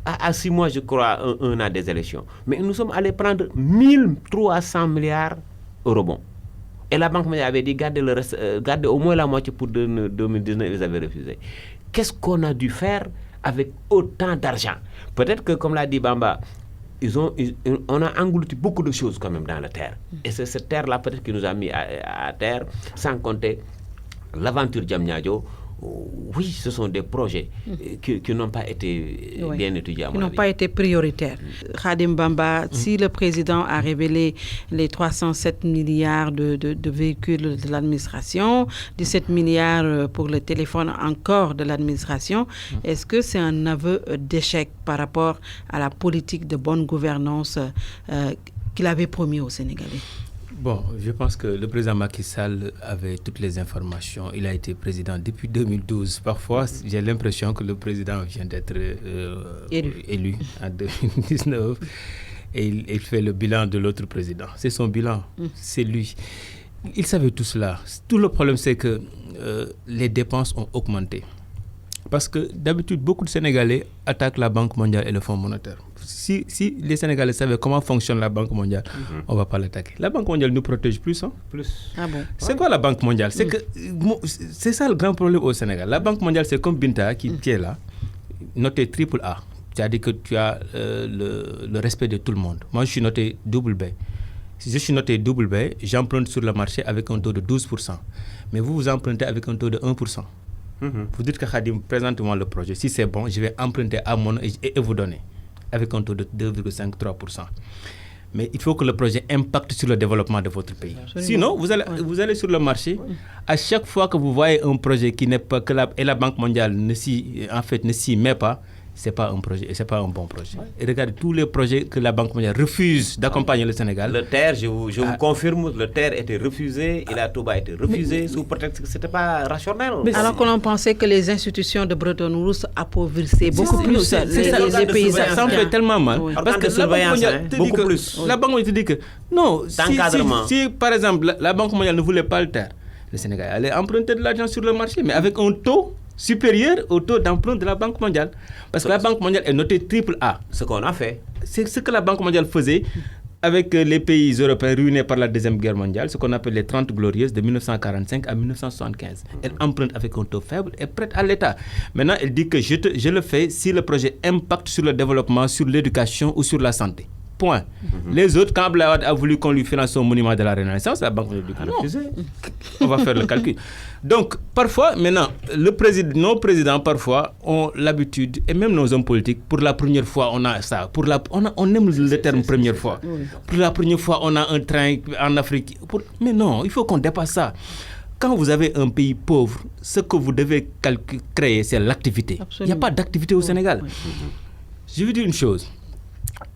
À 6 mois, je crois, un an des élections. Mais nous sommes allés prendre 1300 milliards eurobonds. Et la Banque mondiale avait dit gardez au moins la moitié pour 2019, ils avaient refusé. Qu'est-ce qu'on a dû faire avec autant d'argent? Peut-être que, comme l'a dit Bamba, on a englouti beaucoup de choses quand même dans la terre. Et c'est cette terre-là peut-être qui nous a mis à terre, sans compter l'aventure Diamniadio. Oui, ce sont des projets qui n'ont pas été bien étudiés. Qui n'ont pas été prioritaires. Khadim Bamba, si le président a révélé les 307 milliards de véhicules de l'administration, 17 milliards pour le téléphone encore de l'administration, est-ce que c'est un aveu d'échec par rapport à la politique de bonne gouvernance qu'il avait promis aux Sénégalais? Bon, je pense que le président Macky Sall avait toutes les informations. Il a été président depuis 2012. Parfois, j'ai l'impression que le président vient d'être élu en 2019 et il fait le bilan de l'autre président. C'est son bilan, c'est lui. Il savait tout cela. Tout le problème, c'est que les dépenses ont augmenté. Parce que d'habitude, beaucoup de Sénégalais attaquent la Banque mondiale et le Fonds monétaire. Si les Sénégalais savaient comment fonctionne la Banque mondiale, on ne va pas l'attaquer. La Banque mondiale nous protège plus. Ah bon? C'est quoi la Banque mondiale? C'est ça le grand problème au Sénégal. La Banque mondiale, c'est comme Binta qui est là, noté AAA. C'est-à-dire que tu as le respect de tout le monde. Moi, je suis noté BB. Si je suis noté BB, j'emprunte sur le marché avec un taux de 12%. Mais vous empruntez avec un taux de 1%. Vous dites que Khadim, présente-moi le projet. Si c'est bon, je vais emprunter à mon et vous donner avec un taux de 2,53%. Mais il faut que le projet impacte sur le développement de votre pays. Sinon, vous allez sur le marché. À chaque fois que vous voyez un projet qui n'est pas que la Banque mondiale ne s'y met pas, c'est pas un projet, c'est pas un bon projet. Et regardez tous les projets que la Banque mondiale refuse d'accompagner le Sénégal. Le TER, je vous confirme, le TER était refusé, et la Touba a été refusée sous prétexte que c'était pas rationnel. Alors que l'on pensait que les institutions de Bretton Woods appauvrissaient beaucoup plus les pays. Ça me fait tellement mal. Parce que la Banque mondiale beaucoup plus. La Banque mondiale te dit que non, si par exemple la Banque mondiale ne voulait pas le TER, le Sénégal allait emprunter de l'argent sur le marché, mais avec un taux supérieur au taux d'emprunt de la Banque mondiale. Parce que la Banque mondiale est notée AAA. Ce qu'on a fait. C'est ce que la Banque mondiale faisait avec les pays européens ruinés par la Deuxième Guerre mondiale, ce qu'on appelle les 30 glorieuses de 1945 à 1975. Elle emprunte avec un taux faible et prête à l'État. Maintenant, elle dit que je le fais si le projet impacte sur le développement, sur l'éducation ou sur la santé. Point. Les autres, quand Blawad a voulu qu'on lui finance son monument de la Renaissance, la Banque mondiale a refusé. On va faire le calcul. Donc, parfois, maintenant, nos présidents, parfois, ont l'habitude, et même nos hommes politiques, pour la première fois, on a ça. On aime le terme première fois. Pour la première fois, on a un train en Afrique. Mais non, il faut qu'on dépasse ça. Quand vous avez un pays pauvre, ce que vous devez créer, c'est l'activité. Il n'y a pas d'activité au Sénégal. Je veux dire une chose.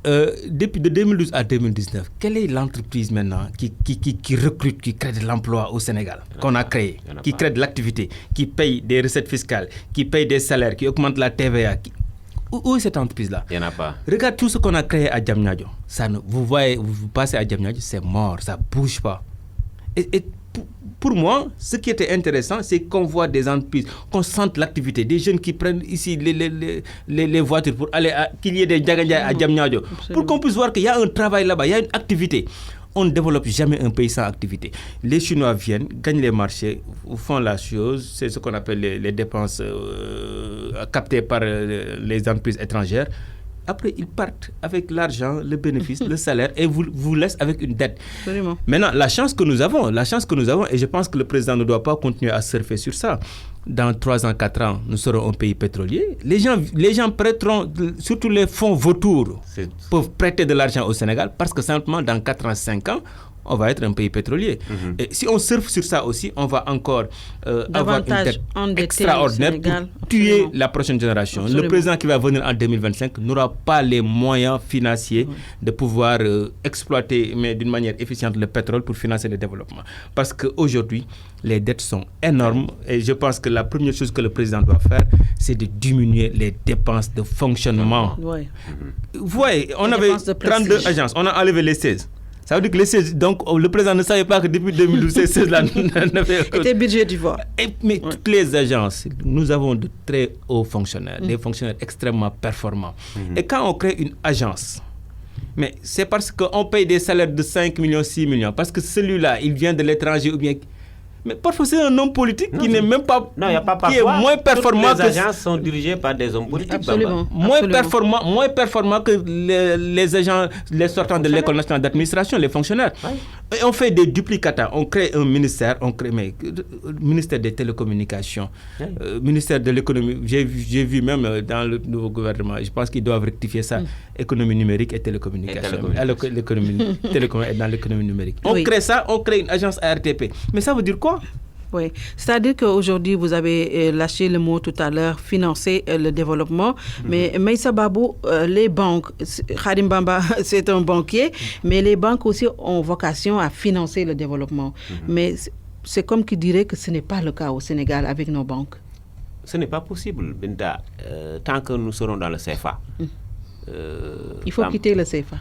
Depuis de 2012 à 2019, quelle est l'entreprise maintenant qui recrute, qui crée de l'emploi au Sénégal, qu'on a créé, qui crée de l'activité, qui paye des recettes fiscales, qui paye des salaires, qui augmente la TVA? Où est cette entreprise-là? Il n'y en a pas. Regarde tout ce qu'on a créé à Diamniadio. Vous passez à Diamniadio, c'est mort, ça ne bouge pas. Et pour moi, ce qui était intéressant, c'est qu'on voit des entreprises, qu'on sente l'activité, des jeunes qui prennent ici les voitures pour aller qu'il y ait des Djagandja à Diamniadio, pour qu'on puisse voir qu'il y a un travail là-bas, il y a une activité. On ne développe jamais un pays sans activité. Les Chinois viennent, gagnent les marchés, font la chose, c'est ce qu'on appelle les dépenses captées par les entreprises étrangères. Après, ils partent avec l'argent, le bénéfice, le salaire et vous laissent avec une dette. Absolument. Maintenant, la chance que nous avons, et je pense que le président ne doit pas continuer à surfer sur ça. Dans 3 ans, 4 ans, nous serons un pays pétrolier. Les gens prêteront, surtout les fonds vautours, peuvent prêter de l'argent au Sénégal parce que simplement, dans 4 ans, 5 ans, on va être un pays pétrolier. Et si on surfe sur ça aussi, on va encore avoir une dette extraordinaire pour tuer la prochaine génération. Absolument. Le président qui va venir en 2025 n'aura pas les moyens financiers de pouvoir exploiter, mais d'une manière efficiente, le pétrole pour financer le développement. Parce qu'aujourd'hui, les dettes sont énormes et je pense que la première chose que le président doit faire, c'est de diminuer les dépenses de fonctionnement. Vous voyez, on avait 32 agences, on a enlevé les 16. Ça veut dire que les 16, donc le président ne savait pas que depuis 2012, ces 16-là étaient budgétivores. Mais toutes les agences, nous avons de très hauts fonctionnaires, des fonctionnaires extrêmement performants. Et quand on crée une agence, mais c'est parce qu'on paye des salaires de 5 millions, 6 millions, parce que celui-là, il vient de l'étranger ou bien... Mais parfois, c'est un homme politique qui n'est même pas... Non, il n'y a pas qui est moins performant. Toutes les agences sont dirigées par des hommes politiques. Absolument. Moins performant que les agents, les sortants de l'École nationale d'administration, les fonctionnaires. Oui. Et on fait des duplicata. On crée un ministère, ministère des télécommunications, oui. Ministère de l'économie. J'ai vu même dans le nouveau gouvernement, je pense qu'ils doivent rectifier ça, économie numérique et télécommunications. L'économie est dans l'économie numérique. On crée ça, on crée une agence ARTP. Mais ça veut dire quoi? Oui, c'est-à-dire qu'aujourd'hui, vous avez lâché le mot tout à l'heure, financer le développement. Mais Meïssa Babou, les banques, Khadim Bamba, c'est un banquier, mais les banques aussi ont vocation à financer le développement. Mais c'est comme qui dirait que ce n'est pas le cas au Sénégal avec nos banques. Ce n'est pas possible, Binta, tant que nous serons dans le CFA. Il faut quitter le CFA.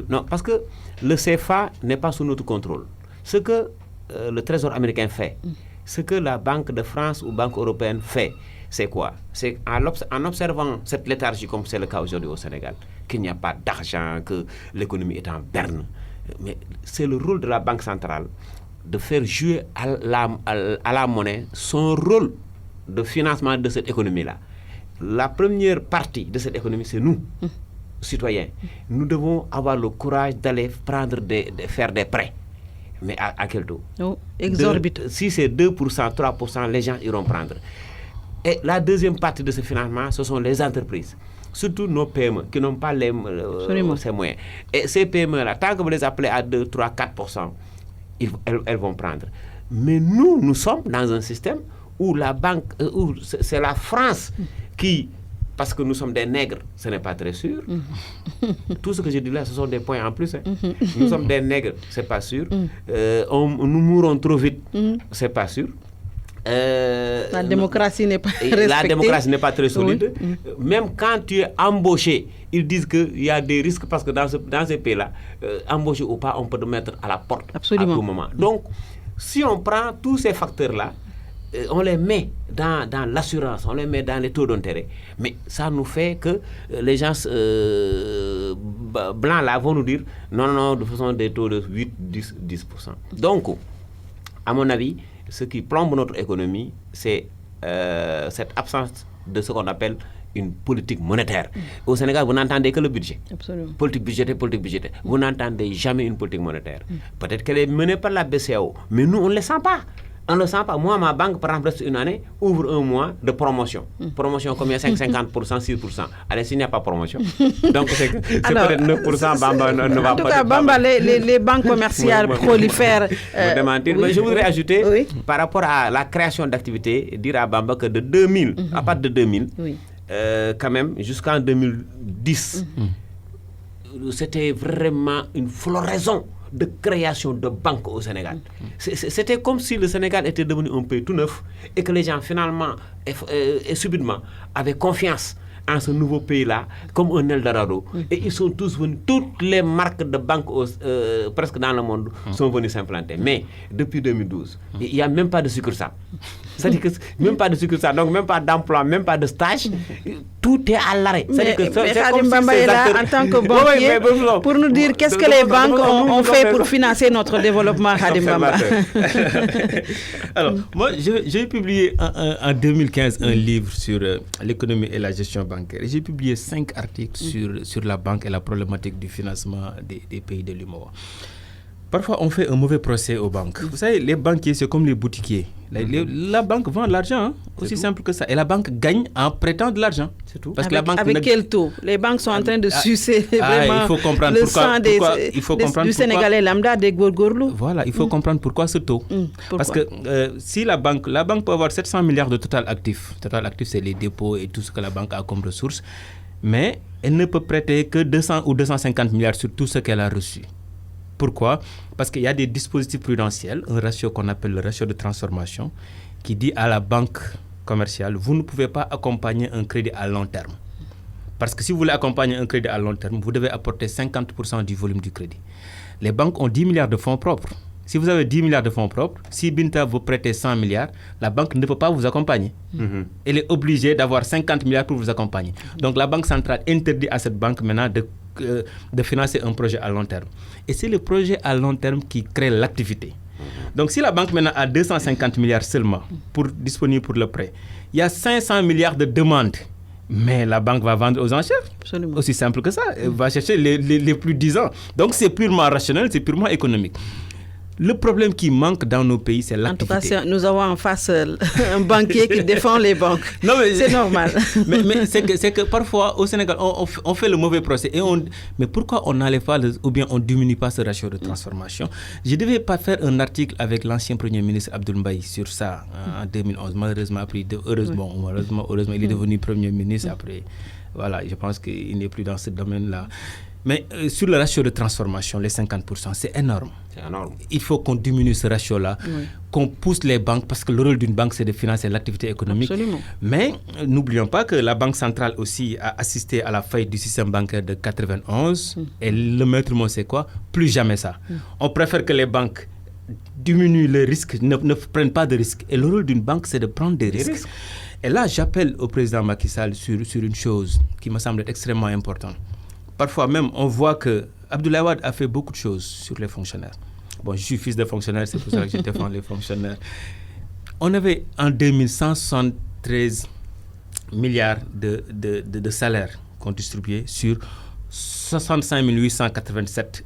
Non, parce que le CFA n'est pas sous notre contrôle. Ce que le Trésor américain fait, ce que la Banque de France ou Banque européenne fait, c'est quoi? C'est en observant cette léthargie, comme c'est le cas aujourd'hui au Sénégal, qu'il n'y a pas d'argent, que l'économie est en berne. Mais c'est le rôle de la Banque centrale de faire jouer à la monnaie son rôle de financement de cette économie-là. La première partie de cette économie, c'est nous, citoyens. Nous devons avoir le courage d'aller faire des prêts. Mais à quel taux? Exorbitant. Si c'est 2%, 3%, les gens iront prendre. Et la deuxième partie de ce financement, ce sont les entreprises. Surtout nos PME qui n'ont pas ces moyens. Et ces PME-là, tant que vous les appelez à 2, 3, 4%, elles vont prendre. Mais nous sommes dans un système où la banque, où c'est la France qui, parce que nous sommes des nègres, ce n'est pas très sûr. Tout ce que je dis là, ce sont des points en plus. Nous sommes des nègres, ce n'est pas sûr. Nous mourrons trop vite, ce n'est pas sûr. La démocratie n'est pas respectée. La démocratie n'est pas très solide. Oui. Même quand tu es embauché, ils disent qu'il y a des risques parce que dans ces pays-là, embauché ou pas, on peut te mettre à la porte. Absolument. À tout moment. Donc, si on prend tous ces facteurs-là, on les met dans l'assurance, on les met dans les taux d'intérêt. Mais ça nous fait que les gens blancs là vont nous dire non, nous faisons des taux de 8, 10%. Donc, à mon avis, ce qui plombe notre économie, c'est cette absence de ce qu'on appelle une politique monétaire. Au Sénégal, vous n'entendez que le budget. Absolument. Politique budgétaire. Vous n'entendez jamais une politique monétaire. Peut-être qu'elle est menée par la BCEAO, mais nous, on ne le sent pas. On ne le sent pas. Moi, ma banque, par exemple, une année, ouvre un mois de promotion. Promotion combien? 50%, 6%. Allez, s'il n'y a pas promotion. Donc, c'est peut-être 9%. Bamba ne va pas. En tout cas, Bamba, les banques commerciales prolifèrent. Mais je voudrais ajouter, par rapport à la création d'activités, dire à Bamba que de 2000, à partir de 2000, quand même, jusqu'en 2010, c'était vraiment une floraison de création de banques au Sénégal. C'était comme si le Sénégal était devenu un pays tout neuf et que les gens finalement et subitement avaient confiance en ce nouveau pays-là comme un Eldorado. Et ils sont tous venus, toutes les marques de banques presque dans le monde sont venues s'implanter. Mais depuis 2012, il n'y a même pas de succursale. C'est-à-dire que même pas de succursale, donc même pas d'emploi, même pas de stage. Tout est à l'arrêt. Mais Khadim Bamba est là en tant que banquier pour nous dire qu'est-ce que les banques ont fait pour financer notre développement, Khadim Bamba. Alors, moi, j'ai publié en 2015 un livre sur l'économie et la gestion bancaire. J'ai publié 5 articles sur la banque et la problématique du financement des pays de l'UMOA. Parfois, on fait un mauvais procès aux banques. Vous savez, les banquiers, c'est comme les boutiquiers. La banque vend de l'argent, aussi simple que ça. Et la banque gagne en prêtant de l'argent. C'est tout. Parce avec quel taux? Les banques sont en train de sucer vraiment il faut comprendre le sang du Sénégalais lambda, des Gorgorlou. Voilà, il faut comprendre pourquoi ce taux. Parce que si la banque peut avoir 700 milliards de total actif. Total actif, c'est les dépôts et tout ce que la banque a comme ressources. Mais elle ne peut prêter que 200 ou 250 milliards sur tout ce qu'elle a reçu. Pourquoi? Parce qu'il y a des dispositifs prudentiels, un ratio qu'on appelle le ratio de transformation, qui dit à la banque commerciale, vous ne pouvez pas accompagner un crédit à long terme. Parce que si vous voulez accompagner un crédit à long terme, vous devez apporter 50% du volume du crédit. Les banques ont 10 milliards de fonds propres. Si vous avez 10 milliards de fonds propres, si Binta vous prêtez 100 milliards, la banque ne peut pas vous accompagner. Elle est obligée d'avoir 50 milliards pour vous accompagner. Donc la Banque centrale interdit à cette banque maintenant de financer un projet à long terme. Et c'est le projet à long terme qui crée l'activité. Donc si la banque maintenant a 250 milliards seulement disponibles pour le prêt, il y a 500 milliards de demandes. Mais la banque va vendre aux enchères. Absolument. Aussi simple que ça. Elle va chercher les plus 10 ans. Donc c'est purement rationnel, c'est purement économique. Le problème qui manque dans nos pays, c'est l'activité. En tout cas, nous avons en face un banquier qui défend les banques. Non, mais c'est normal. mais c'est que parfois, au Sénégal, on fait le mauvais procès. Mais pourquoi on n'allait pas, ou bien on ne diminue pas ce ratio de transformation? Je devais pas faire un article avec l'ancien Premier ministre Abdoul Mbaye sur ça en 2011. Malheureusement, heureusement, il est devenu Premier ministre après. Voilà, je pense qu'il n'est plus dans ce domaine-là. Mais sur le ratio de transformation, les 50%, c'est énorme. C'est énorme. Il faut qu'on diminue ce ratio-là, qu'on pousse les banques, parce que le rôle d'une banque, c'est de financer l'activité économique. Absolument. Mais n'oublions pas que la Banque centrale aussi a assisté à la faillite du système bancaire de 91. Et le maître mot, c'est quoi? Plus jamais ça. On préfère que les banques diminuent les risques, ne prennent pas de risques. Et le rôle d'une banque, c'est de prendre des risques. Et là, j'appelle au président Macky Sall sur une chose qui me semble être extrêmement importante. Parfois même, on voit que Abdoulaye Wade a fait beaucoup de choses sur les fonctionnaires. Bon, je suis fils de fonctionnaire, c'est pour ça que je défends les fonctionnaires. On avait en 2073 milliards de salaires qu'on distribuait sur 65 887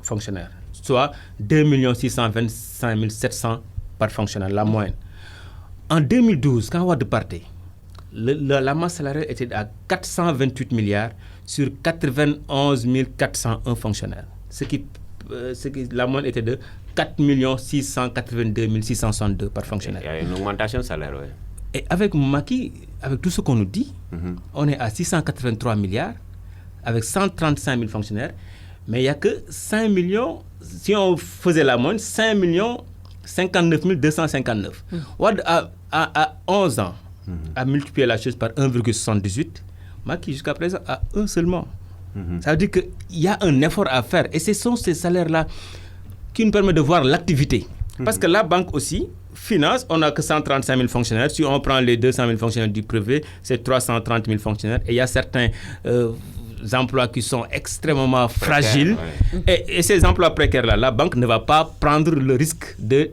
fonctionnaires, soit 2 625 700 par fonctionnaire, la moyenne. En 2012, quand Wade partait, la masse salariale était à 428 milliards sur 91 401 fonctionnaires. La moyenne était de 4 682 662 par fonctionnaire. Il y a une augmentation de salaire, oui. Et avec Macky, avec tout ce qu'on nous dit, on est à 683 milliards, avec 135 000 fonctionnaires, mais il n'y a que 5 millions, si on faisait la moyenne, 5 59 259. Wade a 11 ans a multiplié la chose par 1,78. Macky, jusqu'à présent, a un seulement. Ça veut dire qu'il y a un effort à faire. Et ce sont ces salaires-là qui nous permettent de voir l'activité. Parce que la banque aussi finance, on n'a que 135 000 fonctionnaires. Si on prend les 200 000 fonctionnaires du privé, c'est 330 000 fonctionnaires. Et il y a certains emplois qui sont extrêmement fragiles. Et ces emplois précaires-là, la banque ne va pas prendre le risque de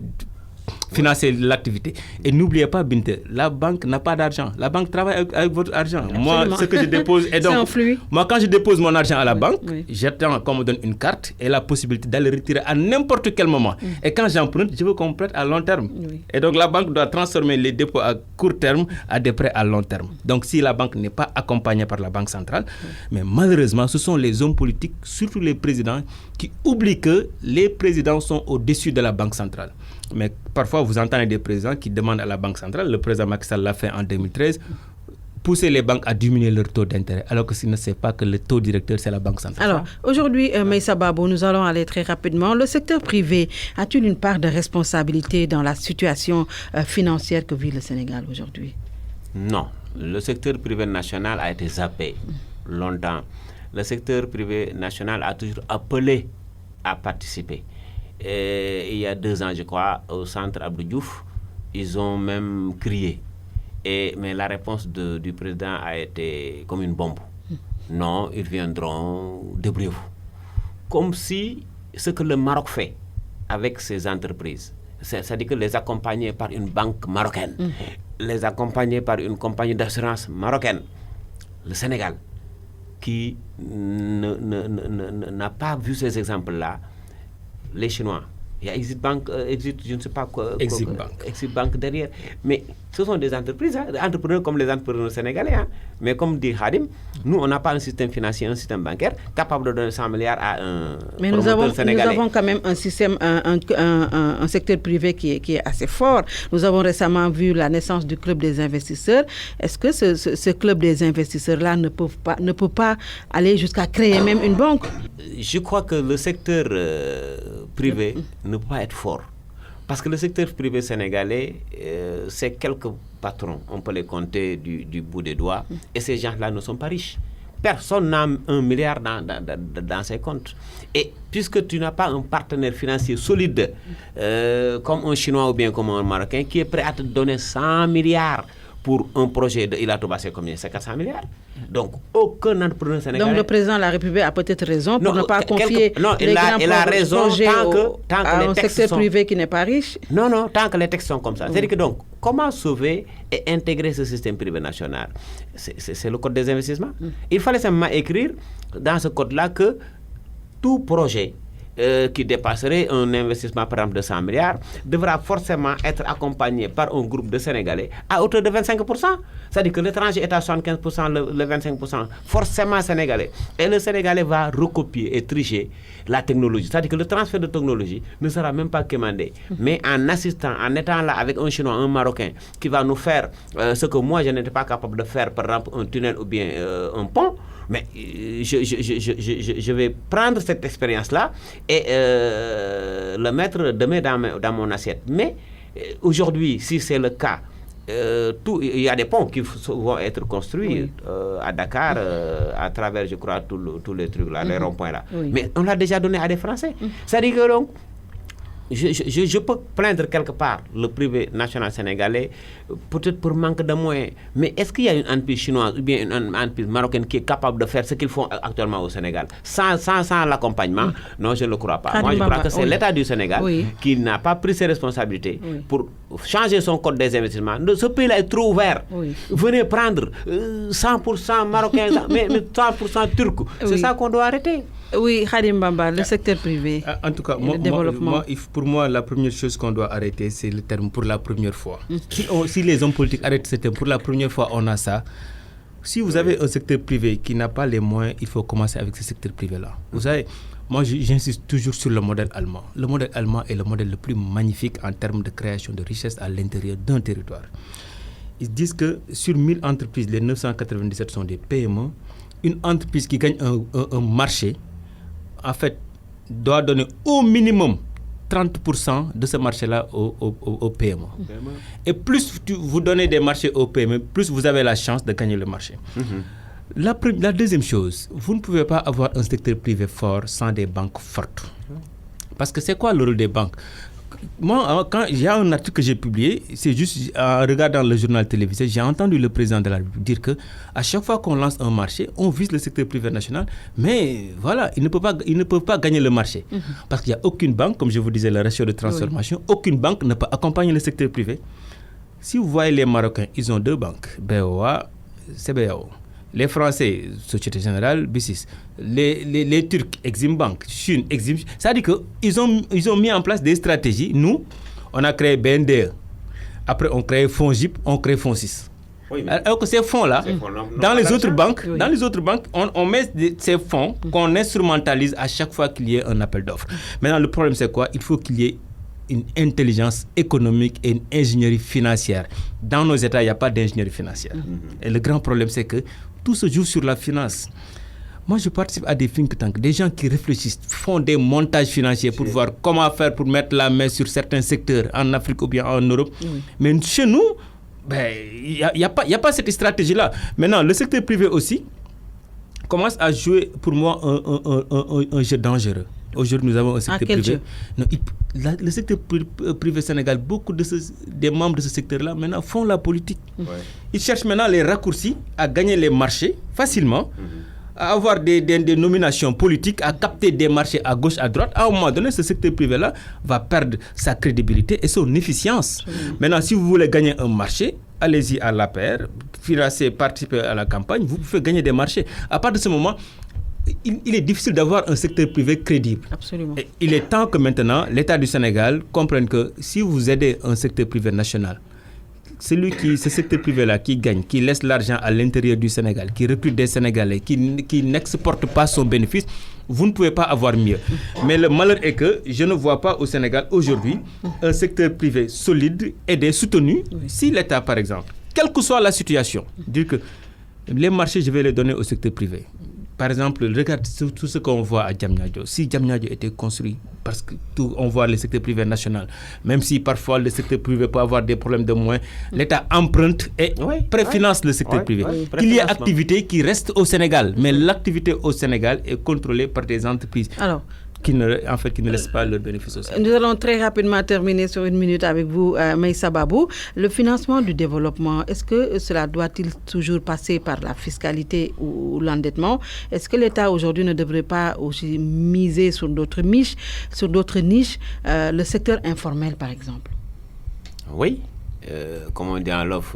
financer l'activité. Et n'oubliez pas, Binte, la banque n'a pas d'argent. La banque travaille avec votre argent. Absolument. Moi, ce que je dépose... Et donc, moi, quand je dépose mon argent à la banque, j'attends qu'on me donne une carte et la possibilité d'aller retirer à n'importe quel moment. Et quand j'emprunte, je veux qu'on prête à long terme. Et donc, la banque doit transformer les dépôts à court terme à des prêts à long terme. Donc, si la banque n'est pas accompagnée par la Banque centrale, mais malheureusement, ce sont les hommes politiques, surtout les présidents, qui oublient que les présidents sont au-dessus de la Banque centrale. Mais parfois, vous entendez des présidents qui demandent à la Banque centrale, le président Macky Sall l'a fait en 2013, pousser les banques à diminuer leur taux d'intérêt, alors que s'il ne sait pas que le taux directeur, c'est la Banque centrale. Alors, aujourd'hui, Meïssa Babo, nous allons aller très rapidement. Le secteur privé a-t-il une part de responsabilité dans la situation financière que vit le Sénégal aujourd'hui? Non. Le secteur privé national a été zappé longtemps. Le secteur privé national a toujours appelé à participer. Et il y a 2 ans, je crois, au centre Abdou Diouf, ils ont même crié. Mais la réponse du président a été comme une bombe. Non, ils viendront, débrouillez-vous. Comme si ce que le Maroc fait avec ses entreprises, c'est-à-dire que les accompagner par une banque marocaine, les accompagner par une compagnie d'assurance marocaine, le Sénégal, qui n'a pas vu ces exemples-là, les Chinois, il y a Exit Bank, je ne sais pas quoi. Exit Bank derrière. Mais ce sont des entreprises, entrepreneurs comme les entrepreneurs sénégalais. Mais comme dit Khadim, nous, on n'a pas un système financier, un système bancaire capable de donner 100 milliards à un promoteur sénégalais. Mais nous avons quand même un système, un secteur privé qui est assez fort. Nous avons récemment vu la naissance du Club des investisseurs. Est-ce que ce Club des investisseurs-là ne peut pas aller jusqu'à créer même une banque? Je crois que le secteur privé ne peut pas être fort. Parce que le secteur privé sénégalais, c'est quelques patrons, on peut les compter du bout des doigts, et ces gens-là ne sont pas riches. Personne n'a 1 milliard dans ses comptes. Et puisque tu n'as pas un partenaire financier solide, comme un Chinois ou bien comme un Marocain, qui est prêt à te donner 100 milliards pour un projet de Ila Touba, c'est combien? C'est 400 milliards. Donc, aucun entrepreneur sénégalais... Donc, le président de la République a peut-être raison pour ne pas confier les grands projets à un secteur privé qui n'est pas riche. Non, tant que les textes sont comme ça. C'est-à-dire que donc, comment sauver et intégrer ce système privé national? C'est le code des investissements. Il fallait simplement écrire dans ce code-là que tout projet qui dépasserait un investissement par exemple de 100 milliards devra forcément être accompagné par un groupe de Sénégalais à hauteur de 25%. C'est-à-dire que l'étranger est à 75%, le 25% forcément sénégalais. Et le Sénégalais va recopier et tricher la technologie. C'est-à-dire que le transfert de technologie ne sera même pas commandé. Mais en assistant, en étant là avec un Chinois, un Marocain qui va nous faire ce que moi je n'étais pas capable de faire, par exemple un tunnel ou bien un pont, mais je vais prendre cette expérience-là et le mettre demain dans mon assiette. Mais aujourd'hui, si c'est le cas, il y a des ponts qui vont être construits à Dakar à travers, je crois, tous les trucs là, les ronds-points là. Mais on l'a déjà donné à des Français. C'est-à-dire que donc, je peux plaindre quelque part le privé national sénégalais, peut-être pour manque de moyens. Mais est-ce qu'il y a une entreprise chinoise ou bien une entreprise marocaine qui est capable de faire ce qu'ils font actuellement au Sénégal sans l'accompagnement? Non, je ne le crois pas. Moi, je crois que c'est l'État du Sénégal qui n'a pas pris ses responsabilités pour changer son code des investissements. Ce pays-là est trop ouvert. Venez prendre 100% marocain, mais 100% turc. C'est ça qu'on doit arrêter. Oui, Khadim Bamba, le secteur privé. En tout cas, pour moi, la première chose qu'on doit arrêter, c'est le terme pour la première fois. Si les hommes politiques arrêtent ce terme, pour la première fois, on a ça. Si vous avez un secteur privé qui n'a pas les moyens, il faut commencer avec ce secteur privé-là. Vous savez, moi, j'insiste toujours sur le modèle allemand. Le modèle allemand est le modèle le plus magnifique en termes de création de richesse à l'intérieur d'un territoire. Ils disent que sur 1000 entreprises, les 997 sont des PME. Une entreprise qui gagne un marché, en fait, doit donner au minimum 30% de ce marché-là au PME. Et plus vous donnez des marchés au PME, plus vous avez la chance de gagner le marché. La deuxième chose, vous ne pouvez pas avoir un secteur privé fort sans des banques fortes. Parce que c'est quoi le rôle des banques? Moi, quand il y a un article que j'ai publié, c'est juste en regardant le journal télévisé, j'ai entendu le président de la République dire qu'à chaque fois qu'on lance un marché, on vise le secteur privé national, mais voilà, ils ne peuvent pas gagner le marché. Parce qu'il n'y a aucune banque, comme je vous disais, le ratio de transformation, aucune banque ne peut accompagner le secteur privé. Si vous voyez les Marocains, ils ont 2 banques, BOA, CBAO. Les Français, Société Générale, B6. Les Turcs, Exim Bank, Chine, Exim. C'est-à-dire qu'ils ont mis en place des stratégies. Nous, on a créé BNDE. Après, on crée FONGIP, on crée FONSIS. Alors que ces fonds-là, dans les autres banques, on met ces fonds qu'on instrumentalise à chaque fois qu'il y ait un appel d'offres. Maintenant, le problème, c'est quoi? Il faut qu'il y ait une intelligence économique et une ingénierie financière. Dans nos États, il n'y a pas d'ingénierie financière. Et le grand problème, c'est que tout se joue sur la finance. Moi, je participe à des think tanks, des gens qui réfléchissent, font des montages financiers pour voir comment faire pour mettre la main sur certains secteurs en Afrique ou bien en Europe. Mais chez nous, il n'y a pas cette stratégie-là. Maintenant, le secteur privé aussi commence à jouer pour moi un jeu dangereux. Aujourd'hui, nous avons un secteur privé. Non, le secteur privé Sénégal, beaucoup des membres de ce secteur-là maintenant font la politique. Ils cherchent maintenant les raccourcis à gagner les marchés facilement, à avoir des nominations politiques, à capter des marchés à gauche, à droite. À un moment donné, ce secteur privé-là va perdre sa crédibilité et son efficience. Maintenant, si vous voulez gagner un marché, allez-y à l'APR, financer, participer à la campagne, vous pouvez gagner des marchés. À partir de ce moment, il est difficile d'avoir un secteur privé crédible. Absolument. Et il est temps que maintenant, l'État du Sénégal comprenne que si vous aidez un secteur privé national, ce secteur privé-là qui gagne, qui laisse l'argent à l'intérieur du Sénégal, qui recrute des Sénégalais, qui n'exporte pas son bénéfice, vous ne pouvez pas avoir mieux. Mais le malheur est que je ne vois pas au Sénégal aujourd'hui un secteur privé solide, aidé, soutenu. Si l'État, par exemple, quelle que soit la situation, dire que les marchés, je vais les donner au secteur privé. Par exemple, regarde tout ce qu'on voit à Diamniadio. Si Diamniadio était construit, parce que on voit le secteur privé national, même si parfois le secteur privé peut avoir des problèmes de moyens, l'État emprunte et préfinance le secteur privé. Qu'il y ait activité qui reste au Sénégal, mais l'activité au Sénégal est contrôlée par des entreprises. Alors, qui ne laissent pas leur bénéfice social. Nous allons très rapidement terminer sur 1 minute avec vous, Meïssa Babou. Le financement du développement, est-ce que cela doit-il toujours passer par la fiscalité ou l'endettement? Est-ce que l'État aujourd'hui ne devrait pas aussi miser sur d'autres niches, le secteur informel par exemple? Oui, comme on dit en Wolof,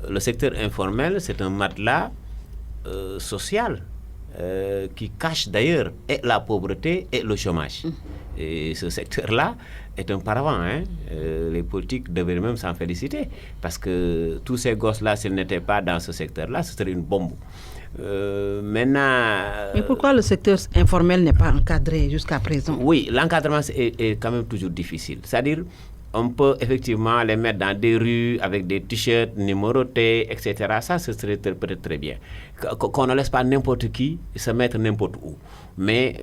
le secteur informel, c'est un matelas social qui cache d'ailleurs et la pauvreté et le chômage. Et ce secteur-là est un paravent. Les politiques devraient même s'en féliciter parce que tous ces gosses-là, s'ils n'étaient pas dans ce secteur-là, ce serait une bombe. Maintenant... Mais pourquoi le secteur informel n'est pas encadré jusqu'à présent? Oui, l'encadrement est quand même toujours difficile. C'est-à-dire, on peut effectivement les mettre dans des rues avec des t-shirts numérotés, etc. Ça, ce serait peut-être très bien. Qu'on ne laisse pas n'importe qui se mettre n'importe où. Mais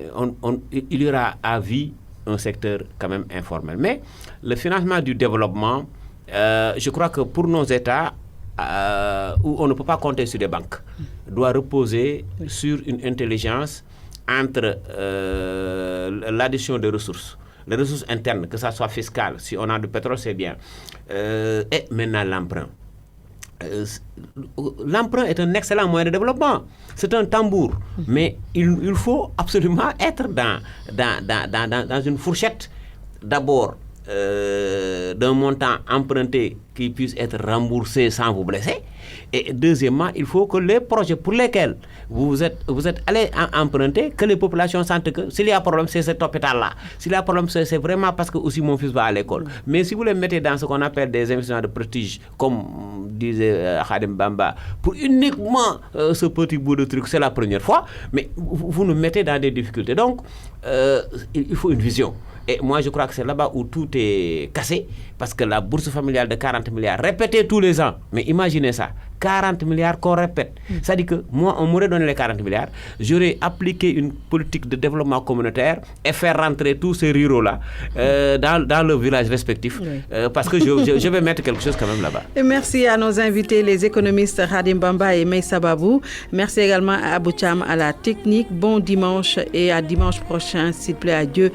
il y aura à vie un secteur quand même informel. Mais le financement du développement, je crois que pour nos États, où on ne peut pas compter sur des banques, doit reposer sur une intelligence entre l'addition de ressources, les ressources internes, que ça soit fiscal, si on a du pétrole, c'est bien, et maintenant l'emprunt. L'emprunt est un excellent moyen de développement. C'est un tambour. Mais il faut absolument être dans une fourchette, d'abord, d'un montant emprunté qui puisse être remboursé sans vous blesser. Et deuxièmement, il faut que les projets pour lesquels vous êtes allé emprunter, que les populations sentent que s'il y a un problème, c'est cet hôpital-là. S'il y a un problème, c'est vraiment parce que aussi mon fils va à l'école. Mais si vous les mettez dans ce qu'on appelle des investissements de prestige, comme disait Khadim Bamba, pour uniquement ce petit bout de truc, c'est la première fois, mais vous nous mettez dans des difficultés. Donc, il faut une vision. Et moi, je crois que c'est là-bas où tout est cassé, parce que la bourse familiale de 40 milliards, répétée tous les ans, mais imaginez ça, 40 milliards qu'on répète. C'est-à-dire que moi, on m'aurait donné les 40 milliards, j'aurais appliqué une politique de développement communautaire et faire rentrer tous ces ruraux-là dans le village respectif, parce que je vais mettre quelque chose quand même là-bas. Et merci à nos invités, les économistes Khadim Bamba et Meïssa Babou. Merci également à Abou Cham à la technique. Bon dimanche et à dimanche prochain, s'il plaît à Dieu.